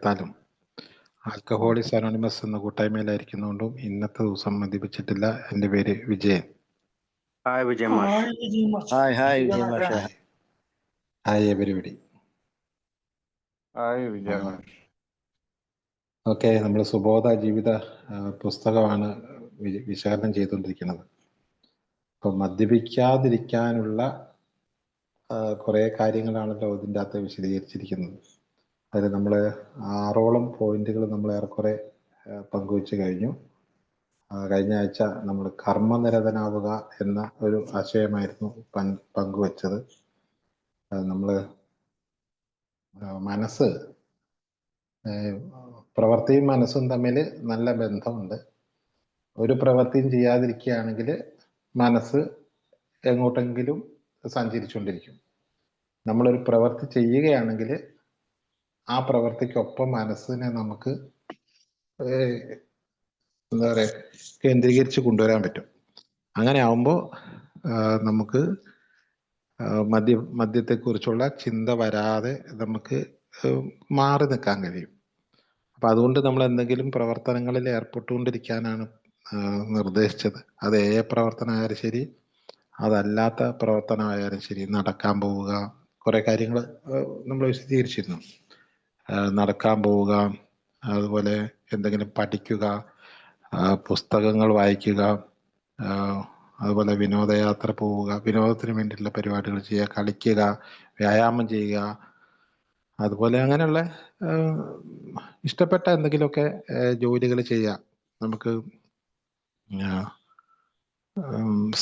ത്താലും alcoholics anonymous എന്ന കൂട്ടായ്മയിലായിരിക്കുന്നതുകൊണ്ടും ഇന്നത്തെ ദിവസം മദ്യപിച്ചിട്ടില്ല. എൻ്റെ പേര് വിജയൻ. ഹായ് വിജയ് മാഷ്. ഹായ് വിജയ് മാഷ്. Hi everybody. ഹായ് വിജയ് മാഷ്. ഓക്കെ, നമ്മൾ സുബോധ ജീവിത പുസ്തകമാണ് വിശകലനം ചെയ്തുകൊണ്ടിരിക്കുന്നത്. അപ്പം മദ്യപിക്കാതിരിക്കാനുള്ള കുറേ കാര്യങ്ങളാണല്ലോ ഇതിൻ്റെ അകത്ത് വിശദീകരിച്ചിരിക്കുന്നത്. അതിൽ നമ്മൾ 6ഓളം പോയിന്റുകൾ നമ്മൾ ഏറെക്കുറെ പങ്കുവച്ച് കഴിഞ്ഞു. കഴിഞ്ഞ ആഴ്ച നമ്മൾ കർമ്മനിരതനാവുക എന്ന ഒരു ആശയമായിരുന്നു പങ്കുവച്ചത്. നമ്മൾ മനസ്സ്, പ്രവൃത്തിയും മനസ്സും തമ്മിൽ നല്ല ബന്ധമുണ്ട്. ഒരു പ്രവൃത്തിയും ചെയ്യാതിരിക്കുകയാണെങ്കിൽ മനസ്സ് എങ്ങോട്ടെങ്കിലും സഞ്ചരിച്ചുകൊണ്ടിരിക്കും. നമ്മളൊരു പ്രവൃത്തി ചെയ്യുകയാണെങ്കിൽ ആ പ്രവൃത്തിക്കൊപ്പം മനസ്സിനെ നമുക്ക് എന്താ പറയുക കേന്ദ്രീകരിച്ച് കൊണ്ടുവരാൻ പറ്റും. അങ്ങനെ ആവുമ്പോൾ നമുക്ക് മദ്യത്തെക്കുറിച്ചുള്ള ചിന്ത വരാതെ നമുക്ക് മാറി നിൽക്കാൻ കഴിയും. അപ്പം അതുകൊണ്ട് നമ്മൾ എന്തെങ്കിലും പ്രവർത്തനങ്ങളിൽ ഏർപ്പെട്ടുകൊണ്ടിരിക്കാനാണ് നിർദ്ദേശിച്ചത്. അത് പ്രവർത്തനമായാലും ശരി, അതല്ലാത്ത പ്രവർത്തനമായാലും ശരി. നടക്കാൻ പോവുക, കുറേ കാര്യങ്ങൾ നമ്മൾ വിശദീകരിച്ചിരുന്നു. നടക്കാൻ പോവുക, അതുപോലെ എന്തെങ്കിലും പഠിക്കുക, പുസ്തകങ്ങൾ വായിക്കുക, അതുപോലെ വിനോദയാത്ര പോവുക, വിനോദത്തിന് വേണ്ടിയിട്ടുള്ള പരിപാടികൾ ചെയ്യുക, കളിക്കുക, വ്യായാമം ചെയ്യുക, അതുപോലെ അങ്ങനെയുള്ള ഇഷ്ടപ്പെട്ട എന്തെങ്കിലുമൊക്കെ ജോലികൾ ചെയ്യുക. നമുക്ക്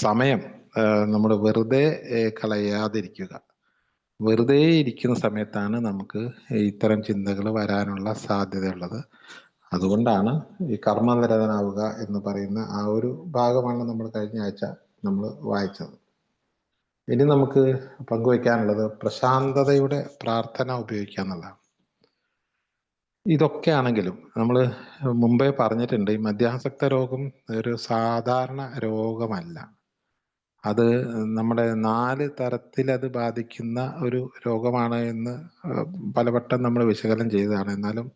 സമയം നമ്മൾ വെറുതെ കളയാതിരിക്കുക. വെറുതെ ഇരിക്കുന്ന സമയത്താണ് നമുക്ക് ഇത്തരം ചിന്തകൾ വരാനുള്ള സാധ്യതയുള്ളത്. അതുകൊണ്ടാണ് ഈ കർമ്മനിരതനാവുക എന്ന് പറയുന്ന ആ ഒരു ഭാഗമാണ് നമ്മൾ കഴിഞ്ഞ ആഴ്ച നമ്മൾ വായിച്ചത്. ഇനി നമുക്ക് പങ്കുവയ്ക്കാനുള്ളത് പ്രശാന്തതയുടെ പ്രാർത്ഥന ഉപയോഗിക്കുക എന്നുള്ളതാണ്. ഇതൊക്കെ ആണെങ്കിലും നമ്മൾ മുമ്പേ പറഞ്ഞിട്ടുണ്ട്, ഈ മദ്യാസക്ത രോഗം ഒരു സാധാരണ രോഗമല്ല. അത് നമ്മുടെ 4 തരത്തിൽ അത് ബാധിക്കുന്ന ഒരു രോഗമാണ് എന്ന് പലവട്ടം നമ്മൾ വിശകലനം ചെയ്തതാണ്. എന്നാലും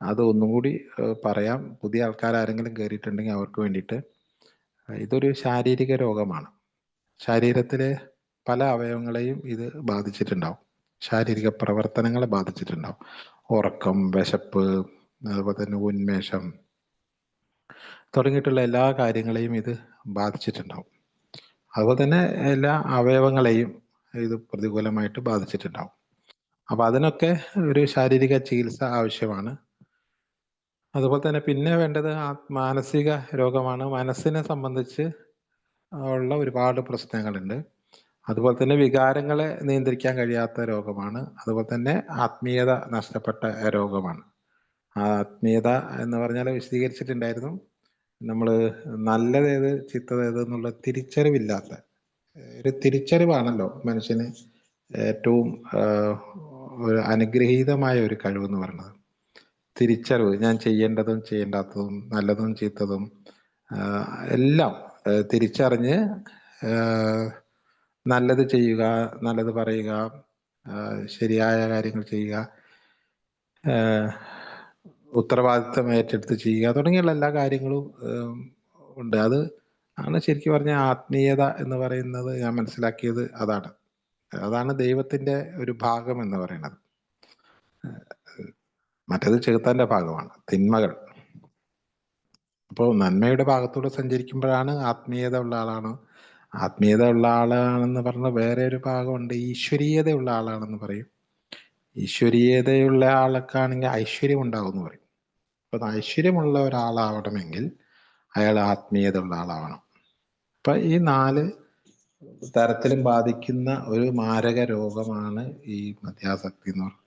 അത് ഒന്നും കൂടി പറയാം. പുതിയ ആൾക്കാരാരെങ്കിലും കയറിയിട്ടുണ്ടെങ്കിൽ അവർക്ക് വേണ്ടിയിട്ട്. ഇതൊരു ശാരീരിക രോഗമാണ്. ശരീരത്തിലെ പല അവയവങ്ങളെയും ഇത് ബാധിച്ചിട്ടുണ്ടാവും. ശാരീരിക പ്രവർത്തനങ്ങളെ ബാധിച്ചിട്ടുണ്ടാവും. ഉറക്കം, വിശപ്പ്, അതുപോലെ തന്നെ ഉന്മേഷം തുടങ്ങിയിട്ടുള്ള എല്ലാ കാര്യങ്ങളെയും ഇത് ബാധിച്ചിട്ടുണ്ടാവും. അതുപോലെ തന്നെ എല്ലാ അവയവങ്ങളെയും ഇത് പ്രതികൂലമായിട്ട് ബാധിച്ചിട്ടുണ്ടാവും. അപ്പം അതിനൊക്കെ ഒരു ശാരീരിക ചികിത്സ ആവശ്യമാണ്. അതുപോലെ തന്നെ പിന്നെ വേണ്ടത് മാനസിക രോഗമാണ്. മനസ്സിനെ സംബന്ധിച്ച് ഉള്ള ഒരുപാട് പ്രശ്നങ്ങളുണ്ട്. അതുപോലെ തന്നെ വികാരങ്ങളെ നിയന്ത്രിക്കാൻ കഴിയാത്ത രോഗമാണ്. അതുപോലെ തന്നെ ആത്മീയത നഷ്ടപ്പെട്ട രോഗമാണ്. ആത്മീയത എന്ന് പറഞ്ഞാൽ വിശദീകരിച്ചിട്ടുണ്ടായിരുന്നു. നമ്മൾ നല്ലതേത് ചീത്തതേത് എന്നുള്ള തിരിച്ചറിവില്ലാത്ത ഒരു തിരിച്ചറിവാണല്ലോ മനുഷ്യന് ഏറ്റവും ഒരു അനുഗ്രഹീതമായ ഒരു കഴിവെന്ന് പറയുന്നത്. തിരിച്ചറിവ്, ഞാൻ ചെയ്യേണ്ടതും ചെയ്യേണ്ടാത്തതും നല്ലതും ചീത്തതും എല്ലാം തിരിച്ചറിഞ്ഞ് നല്ലത് ചെയ്യുക, നല്ലത് പറയുക, ശരിയായ കാര്യങ്ങൾ ചെയ്യുക, ഉത്തരവാദിത്തം ഏറ്റെടുത്ത് ചെയ്യുക തുടങ്ങിയുള്ള എല്ലാ കാര്യങ്ങളും ഉണ്ട്. അത് ആണ് ശരിക്കും പറഞ്ഞ ആത്മീയത എന്ന് പറയുന്നത്. ഞാൻ മനസ്സിലാക്കിയത് അതാണ് ദൈവത്തിൻ്റെ ഒരു ഭാഗം എന്ന് പറയുന്നത്. മറ്റേത് ചെകുത്താൻ്റെ ഭാഗമാണ്, തിന്മകൾ. അപ്പോൾ നന്മയുടെ ഭാഗത്തൂടെ സഞ്ചരിക്കുമ്പോഴാണ് ആത്മീയത ഉള്ള ആളാണ്. ആത്മീയത ഉള്ള ആളാണെന്ന് പറഞ്ഞ വേറെ ഒരു ഭാഗമുണ്ട്, ഈശ്വരീയതയുള്ള ആളാണെന്ന് പറയും. ഈശ്വരീയതയുള്ള ആൾക്കാണെങ്കിൽ ഐശ്വര്യം ഉണ്ടാവും എന്ന് പറയും. അപ്പം ഐശ്വര്യമുള്ള ഒരാളാവണമെങ്കിൽ അയാൾ ആത്മീയത ഉള്ള ആളാവണം. അപ്പം ഈ 4 തരത്തിലും ബാധിക്കുന്ന ഒരു മാരക രോഗമാണ് ഈ മദ്യാസക്തി എന്ന് പറയുന്നത്.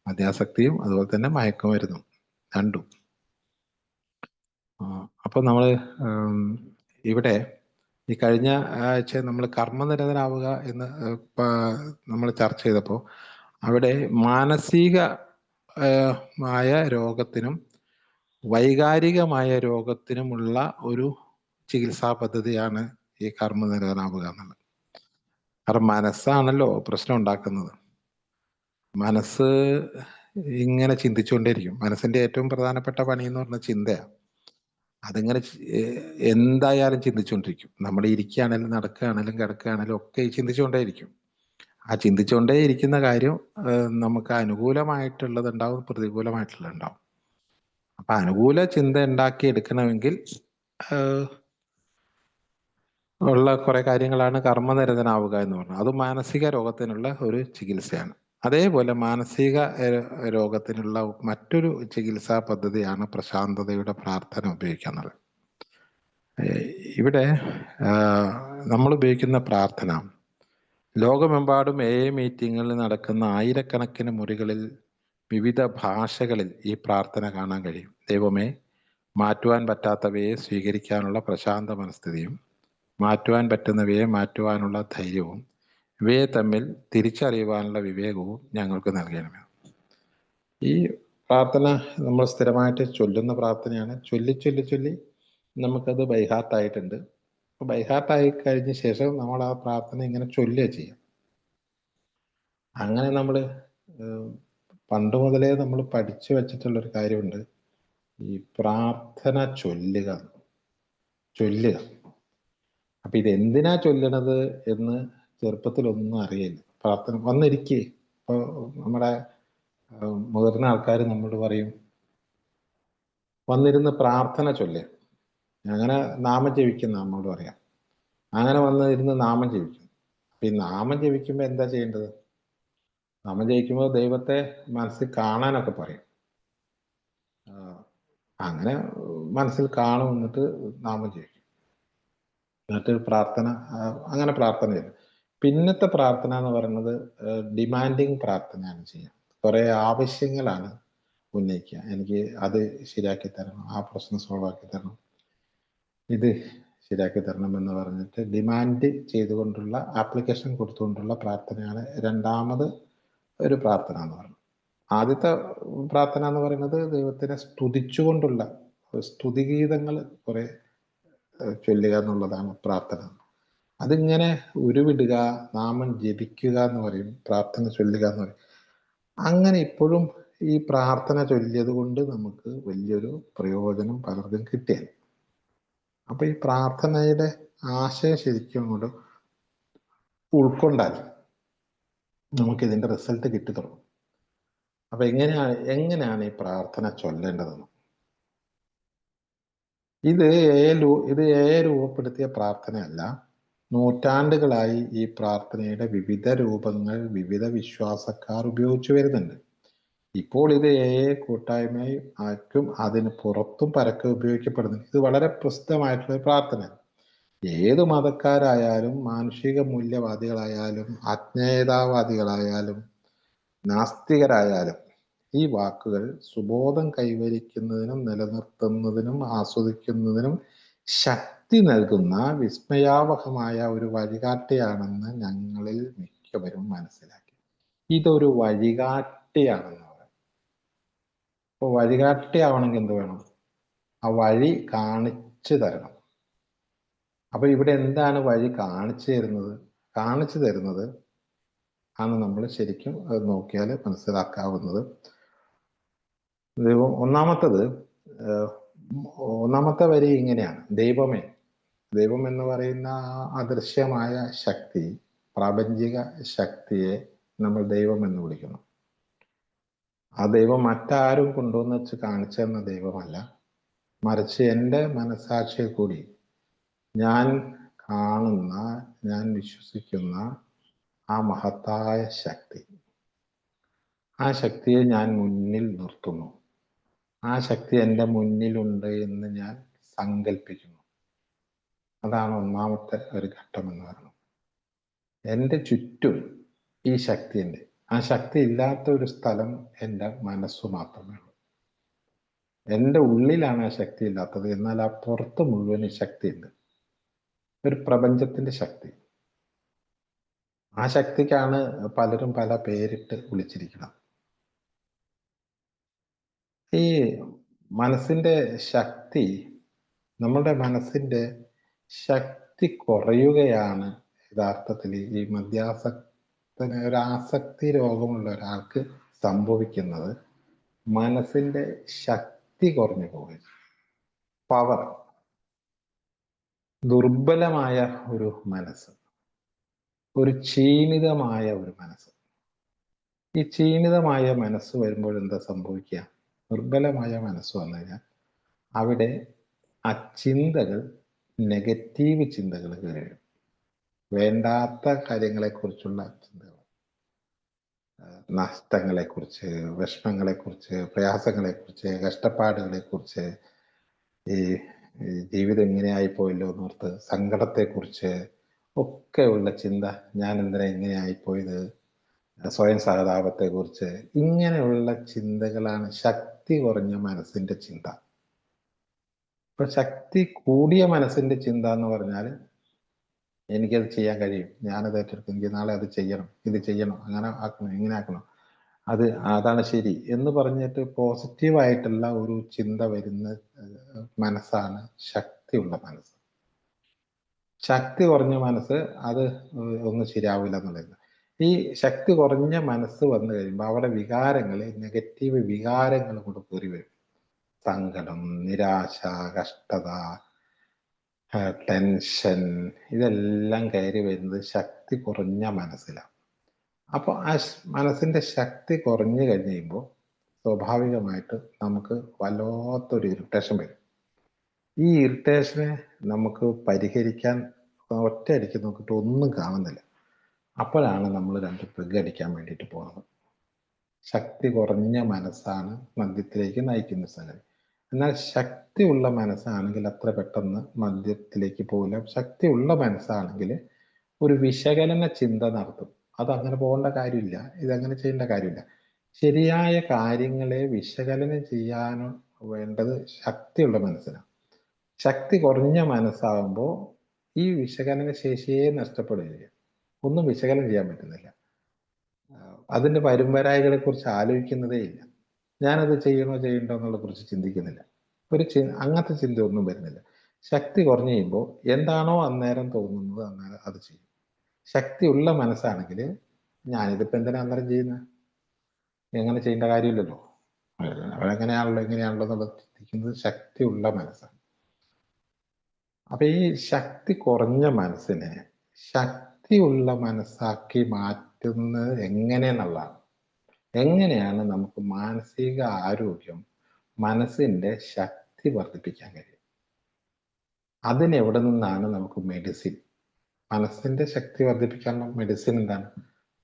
മദ്യാസക്തിയും അതുപോലെ തന്നെ മയക്കുമരുന്നും രണ്ടും. അപ്പോൾ നമ്മൾ ഇവിടെ ഈ കഴിഞ്ഞ ആഴ്ച നമ്മൾ കർമ്മനിരതനാവുക എന്ന് നമ്മൾ ചർച്ച ചെയ്തപ്പോൾ അവിടെ മാനസികമായ രോഗത്തിനും വൈകാരികമായ രോഗത്തിനുമുള്ള ഒരു ചികിത്സാ പദ്ധതിയാണ് ഈ കർമ്മനിരതനാവുക എന്നുള്ളത്. കാരണം മനസ്സാണല്ലോ പ്രശ്നം ഉണ്ടാക്കുന്നത്. മനസ്സ് ഇങ്ങനെ ചിന്തിച്ചുകൊണ്ടേയിരിക്കും. മനസ്സിന്റെ ഏറ്റവും പ്രധാനപ്പെട്ട പണി എന്ന് പറഞ്ഞ ചിന്തയാണ്. അതിങ്ങനെ എന്തായാലും ചിന്തിച്ചുകൊണ്ടിരിക്കും. നമ്മൾ ഇരിക്കുകയാണെങ്കിലും നടക്കുകയാണെങ്കിലും കിടക്കുകയാണെങ്കിലും ഒക്കെ ചിന്തിച്ചുകൊണ്ടേയിരിക്കും. ആ ചിന്തിച്ചുകൊണ്ടേ ഇരിക്കുന്ന കാര്യം നമുക്ക് അനുകൂലമായിട്ടുള്ളതുണ്ടാവും, പ്രതികൂലമായിട്ടുള്ളതുണ്ടാവും. അപ്പൊ അനുകൂല ചിന്ത ഉണ്ടാക്കി എടുക്കണമെങ്കിൽ ഉള്ള കുറെ കാര്യങ്ങളാണ് കർമ്മനിരതനാവുക എന്ന് പറഞ്ഞത്. അത് മാനസിക രോഗത്തിനുള്ള ഒരു ചികിത്സയാണ്. അതേപോലെ മാനസിക രോഗത്തിനുള്ള മറ്റൊരു ചികിത്സാ പദ്ധതിയാണ് പ്രശാന്തതയുടെ പ്രാർത്ഥന ഉപയോഗിക്കുക എന്നുള്ളത്. ഇവിടെ നമ്മൾ ഉപയോഗിക്കുന്ന പ്രാർത്ഥന ലോകമെമ്പാടും മീറ്റിങ്ങുകളിൽ നടക്കുന്ന ആയിരക്കണക്കിന് മുറികളിൽ വിവിധ ഭാഷകളിൽ ഈ പ്രാർത്ഥന കാണാൻ കഴിയും. ദൈവമേ, മാറ്റുവാൻ പറ്റാത്തവയെ സ്വീകരിക്കാനുള്ള പ്രശാന്ത മനസ്ഥിതിയും മാറ്റുവാൻ പറ്റുന്നവയെ മാറ്റുവാനുള്ള ധൈര്യവും ഇവയെ തമ്മിൽ തിരിച്ചറിയുവാനുള്ള വിവേകവും ഞങ്ങൾക്ക് നൽകണമേ. ഈ പ്രാർത്ഥന നമ്മൾ സ്ഥിരമായിട്ട് ചൊല്ലുന്ന പ്രാർത്ഥനയാണ്. ചൊല്ലി നമുക്കത് ബൈഹാർട്ടായിട്ടുണ്ട്. അപ്പോൾ ബൈഹാർട്ടായി കഴിഞ്ഞ ശേഷം നമ്മൾ ആ പ്രാർത്ഥന ഇങ്ങനെ ചൊല്ലുക ചെയ്യാം. അങ്ങനെ നമ്മൾ പണ്ട് മുതലേ നമ്മൾ പഠിച്ചു വെച്ചിട്ടുള്ളൊരു കാര്യമുണ്ട്, ഈ പ്രാർത്ഥന ചൊല്ലുക. അപ്പൊ ഇതെന്തിനാ ചൊല്ലണത് എന്ന് ചെറുപ്പത്തിലൊന്നും അറിയില്ല. പ്രാർത്ഥന വന്നിരിക്കേ. ഇപ്പോൾ നമ്മുടെ മുതിർന്ന ആൾക്കാർ നമ്മളോട് പറയും, വന്നിരുന്ന് പ്രാർത്ഥന ചൊല്ല്. അങ്ങനെ നാമം ജപിക്കുന്ന നമ്മോട് പറയാം. അങ്ങനെ വന്നിരുന്ന് നാമം ജപിക്കും. അപ്പൊ ഈ നാമം ജപിക്കുമ്പോൾ എന്താ ചെയ്യേണ്ടത്? നാമം ജപിക്കുമ്പോൾ ദൈവത്തെ മനസ്സിൽ കാണാനൊക്കെ പറയും. അങ്ങനെ മനസ്സിൽ കാണും, എന്നിട്ട് നാമം ജപിക്കും. എന്നിട്ട് പ്രാർത്ഥന, അങ്ങനെ പ്രാർത്ഥന ചെയ്യും. പിന്നത്തെ പ്രാർത്ഥന എന്ന് പറയുന്നത് ഡിമാൻഡിങ് പ്രാർത്ഥനയാണ് ചെയ്യുക. കുറെ ആവശ്യങ്ങളാണ് ഉന്നയിക്കുക. എനിക്ക് അത് ശരിയാക്കി തരണം, ആ പ്രശ്നം സോൾവ് ആക്കി തരണം, ഇത് ശരിയാക്കി തരണം എന്ന് പറഞ്ഞിട്ട് ഡിമാൻഡ് ചെയ്തുകൊണ്ടുള്ള, ആപ്ലിക്കേഷൻ കൊടുത്തുകൊണ്ടുള്ള പ്രാർത്ഥനയാണ് രണ്ടാമത് ഒരു പ്രാർത്ഥന എന്ന് പറയുന്നത്. ആദ്യത്തെ പ്രാർത്ഥന എന്ന് പറയുന്നത് ദൈവത്തിനെ സ്തുതിച്ചുകൊണ്ടുള്ള സ്തുതിഗീതങ്ങൾ കുറെ ചൊല്ലുക എന്നുള്ളതാണ് പ്രാർത്ഥന. അതിങ്ങനെ ഉരുവിടുക, നാമം ജപിക്കുക എന്ന് പറയും, പ്രാർത്ഥന ചൊല്ലുക എന്ന് പറയും. അങ്ങനെ ഇപ്പോഴും ഈ പ്രാർത്ഥന ചൊല്ലിയത് കൊണ്ട് നമുക്ക് വലിയൊരു പ്രയോജനം പലർക്കും കിട്ടിയാൽ. അപ്പൊ ഈ പ്രാർത്ഥനയുടെ ആശയം ശരിക്കും അങ്ങോട്ട് ഉൾക്കൊണ്ടാൽ നമുക്ക് ഇതിന്റെ റിസൾട്ട് കിട്ടി തുടങ്ങും. അപ്പൊ എങ്ങനെയാണ് ഈ പ്രാർത്ഥന ചൊല്ലേണ്ടതെന്ന്? ഇത് രൂപപ്പെടുത്തിയ പ്രാർത്ഥനയല്ല. നൂറ്റാണ്ടുകളായി ഈ പ്രാർത്ഥനയുടെ വിവിധ രൂപങ്ങൾ വിവിധ വിശ്വാസക്കാർ ഉപയോഗിച്ചു വരുന്നുണ്ട്. ഇപ്പോൾ ഇത് കൂട്ടായ്മയും ആക്കും അതിന് പുറത്തും പരക്കെ ഉപയോഗിക്കപ്പെടുന്നുണ്ട്. ഇത് വളരെ പ്രസിദ്ധമായിട്ടുള്ള പ്രാർത്ഥനയാണ്. ഏത് മതക്കാരായാലും, മാനുഷിക മൂല്യവാദികളായാലും, അജ്ഞേയതാവാദികളായാലും, നാസ്തികരായാലും ഈ വാക്കുകൾ സുബോധം കൈവരിക്കുന്നതിനും നിലനിർത്തുന്നതിനും ആസ്വദിക്കുന്നതിനും ശക്തി നൽകുന്ന വിസ്മയാവഹമായ ഒരു വഴികാട്ടിയാണെന്ന് ഞങ്ങളിൽ മിക്കവരും മനസ്സിലാക്കി. ഇതൊരു വഴികാട്ടിയാണെന്ന് പറയാം. അപ്പോൾ വഴികാട്ടിയാവണമെങ്കിൽ എന്ത് വേണം? ആ വഴി കാണിച്ചു തരണം. അപ്പൊ ഇവിടെ എന്താണ് വഴി കാണിച്ചു തരുന്നത് ആണ് നമ്മൾ ശരിക്കും അത് നോക്കിയാൽ മനസ്സിലാക്കാവുന്നത്. ഒന്നാമത്തെ വരി ഇങ്ങനെയാണ്: ദൈവം എന്ന് പറയുന്ന അദൃശ്യമായ ശക്തി, പ്രാപഞ്ചിക ശക്തിയെ നമ്മൾ ദൈവം എന്ന് വിളിക്കുന്നു. ആ ദൈവം മറ്റാരും കൊണ്ടുവന്ന് വെച്ച് കാണിച്ചു തന്ന ദൈവമല്ല, മറിച്ച് എൻ്റെ മനസാക്ഷിയിൽ കൂടി ഞാൻ കാണുന്ന, ഞാൻ വിശ്വസിക്കുന്ന ആ മഹത്തായ ശക്തി, ആ ശക്തിയെ ഞാൻ മുന്നിൽ നിർത്തുന്നു. ആ ശക്തി എൻ്റെ മുന്നിലുണ്ട് എന്ന് ഞാൻ സങ്കല്പിക്കുന്നു. അതാണ് ഒന്നാമത്തെ ഒരു ഘട്ടം എന്ന് പറയുന്നത്. എൻ്റെ ചുറ്റും ഈ ശക്തിയുണ്ട്. ആ ശക്തി ഇല്ലാത്ത ഒരു സ്ഥലം എൻ്റെ മനസ്സു മാത്രമേ ഉള്ളൂ. എൻ്റെ ഉള്ളിലാണ് ആ ശക്തി ഇല്ലാത്തത്, എന്നാൽ ആ പുറത്ത് മുഴുവൻ ഈ ശക്തിയുണ്ട്. ഒരു പ്രപഞ്ചത്തിന്റെ ശക്തി. ആ ശക്തിക്കാണ് പലരും പല പേരിട്ട് വിളിച്ചിരിക്കുന്നത്. ഈ മനസ്സിന്റെ ശക്തി, നമ്മുടെ മനസ്സിന്റെ ശക്തി കുറയുകയാണ് യഥാർത്ഥത്തിൽ ഈ ഒരു ആസക്തി രോഗമുള്ള ഒരാൾക്ക് സംഭവിക്കുന്നത്. മനസ്സിന്റെ ശക്തി കുറഞ്ഞു പോകും. പവർ. ദുർബലമായ ഒരു മനസ്സ്, ഒരു ക്ഷീണിതമായ ഒരു മനസ്സ്. ഈ ക്ഷീണിതമായ മനസ്സ് വരുമ്പോൾ എന്താ സംഭവിക്കുക? ദുർബലമായ മനസ്സ് വന്നു കഴിഞ്ഞാൽ അവിടെ ആ ചിന്തകൾ, നെഗറ്റീവ് ചിന്തകൾ കയറി വരും. വേണ്ടാത്ത കാര്യങ്ങളെക്കുറിച്ചുള്ള ചിന്തകൾ, നഷ്ടങ്ങളെക്കുറിച്ച്, വിഷമങ്ങളെക്കുറിച്ച്, പ്രയാസങ്ങളെക്കുറിച്ച്, കഷ്ടപ്പാടുകളെക്കുറിച്ച്, ഈ ജീവിതം ഇങ്ങനെയായിപ്പോയല്ലോ എന്നോർത്ത് സങ്കടത്തെക്കുറിച്ച് ഒക്കെയുള്ള ചിന്ത. ഞാൻ എന്തിനാ ഇങ്ങനെ ആയിപ്പോയത്, സ്വയം സഹതാപത്തെക്കുറിച്ച്, ഇങ്ങനെയുള്ള ചിന്തകളാണ് ശക്തി കുറഞ്ഞ മനസ്സിന്റെ ചിന്ത. ഇപ്പൊ ശക്തി കൂടിയ മനസ്സിന്റെ ചിന്ത എന്ന് പറഞ്ഞാൽ എനിക്കത് ചെയ്യാൻ കഴിയും, ഞാനത് ഏറ്റെടുക്കും, എനിക്ക് നാളെ അത് ചെയ്യണം, ഇത് ചെയ്യണം, അങ്ങനെ ആക്കണം, ഇങ്ങനെ ആക്കണം, അതാണ് ശരി എന്ന് പറഞ്ഞിട്ട് പോസിറ്റീവായിട്ടുള്ള ഒരു ചിന്ത വരുന്ന മനസ്സാണ് ശക്തിയുള്ള മനസ്സ്. ശക്തി കുറഞ്ഞ മനസ്സ് അത് ഒന്നും ശരിയാവില്ല എന്നുള്ളത്. ഈ ശക്തി കുറഞ്ഞ മനസ്സ് വന്നു കഴിയുമ്പോൾ അവിടെ വികാരങ്ങൾ, നെഗറ്റീവ് വികാരങ്ങൾ കൊണ്ട് കയറി വരും. സങ്കടം, നിരാശ, കഷ്ടത, ടെൻഷൻ, ഇതെല്ലാം കയറി വരുന്നത് ശക്തി കുറഞ്ഞ മനസ്സിലാണ്. അപ്പോൾ ആ മനസ്സിന്റെ ശക്തി കുറഞ്ഞു കഴിഞ്ഞ് കഴിയുമ്പോൾ സ്വാഭാവികമായിട്ട് നമുക്ക് വല്ലാത്തൊരു ഇറിറ്റേഷൻ വരും. ഈ ഇറിറ്റേഷനെ നമുക്ക് പരിഹരിക്കാൻ ഒറ്റയടിക്ക് നോക്കിയിട്ട് ഒന്നും കാണുന്നില്ല. അപ്പോഴാണ് നമ്മൾ 2 പെഗ് അടിക്കാൻ വേണ്ടിയിട്ട് പോകുന്നത്. ശക്തി കുറഞ്ഞ മനസ്സാണ് മദ്യത്തിലേക്ക് നയിക്കുന്ന സംഗതി. എന്നാൽ ശക്തിയുള്ള മനസ്സാണെങ്കിൽ അത്ര പെട്ടെന്ന് മദ്യത്തിലേക്ക് പോകില്ല. ശക്തിയുള്ള മനസ്സാണെങ്കിൽ ഒരു വിശകലന ചിന്ത നടത്തും. അതങ്ങനെ പോകേണ്ട കാര്യമില്ല, ഇതങ്ങനെ ചെയ്യേണ്ട കാര്യമില്ല. ശരിയായ കാര്യങ്ങളെ വിശകലനം ചെയ്യാനോ വേണ്ടത് ശക്തിയുള്ള മനസ്സിനാണ്. ശക്തി കുറഞ്ഞ മനസ്സാകുമ്പോൾ ഈ വിശകലന ശേഷിയെ നഷ്ടപ്പെടുകയില്ല. ഒന്നും വിശകലനം ചെയ്യാൻ പറ്റുന്നില്ല. അതിൻ്റെ വരുംവരായികളെ കുറിച്ച് ആലോചിക്കുന്നതേ ഇല്ല. ഞാനത് ചെയ്യണോ എന്നുള്ള കുറിച്ച് ചിന്തിക്കുന്നില്ല. അങ്ങനത്തെ ചിന്തയൊന്നും വരുന്നില്ല. ശക്തി കുറഞ്ഞു കഴിയുമ്പോൾ എന്താണോ അന്നേരം തോന്നുന്നത് അന്നേരം അത് ചെയ്യും. ശക്തിയുള്ള മനസ്സാണെങ്കിൽ ഞാനിതിപ്പോൾ എന്തിനാ അന്നേരം ചെയ്യുന്നത്, എങ്ങനെ ചെയ്യേണ്ട കാര്യമില്ലല്ലോ, അവരെങ്ങനെയാണല്ലോ ഇങ്ങനെയാണല്ലോ എന്നുള്ളത് ചിന്തിക്കുന്നത് ശക്തിയുള്ള മനസ്സാണ്. അപ്പൊ ഈ ശക്തി കുറഞ്ഞ മനസ്സിനെ ശക്തിയുള്ള മനസ്സാക്കി മാറ്റുന്നത് എങ്ങനെയെന്നുള്ളതാണ്. എങ്ങനെയാണ് നമുക്ക് മാനസിക ആരോഗ്യം, മനസ്സിന്റെ ശക്തി വർദ്ധിപ്പിക്കാൻ കഴിയും? അതിനെവിടെ നിന്നാണ് നമുക്ക് മെഡിസിൻ? മനസ്സിന്റെ ശക്തി വർദ്ധിപ്പിക്കാനുള്ള മെഡിസിൻ എന്താണ്?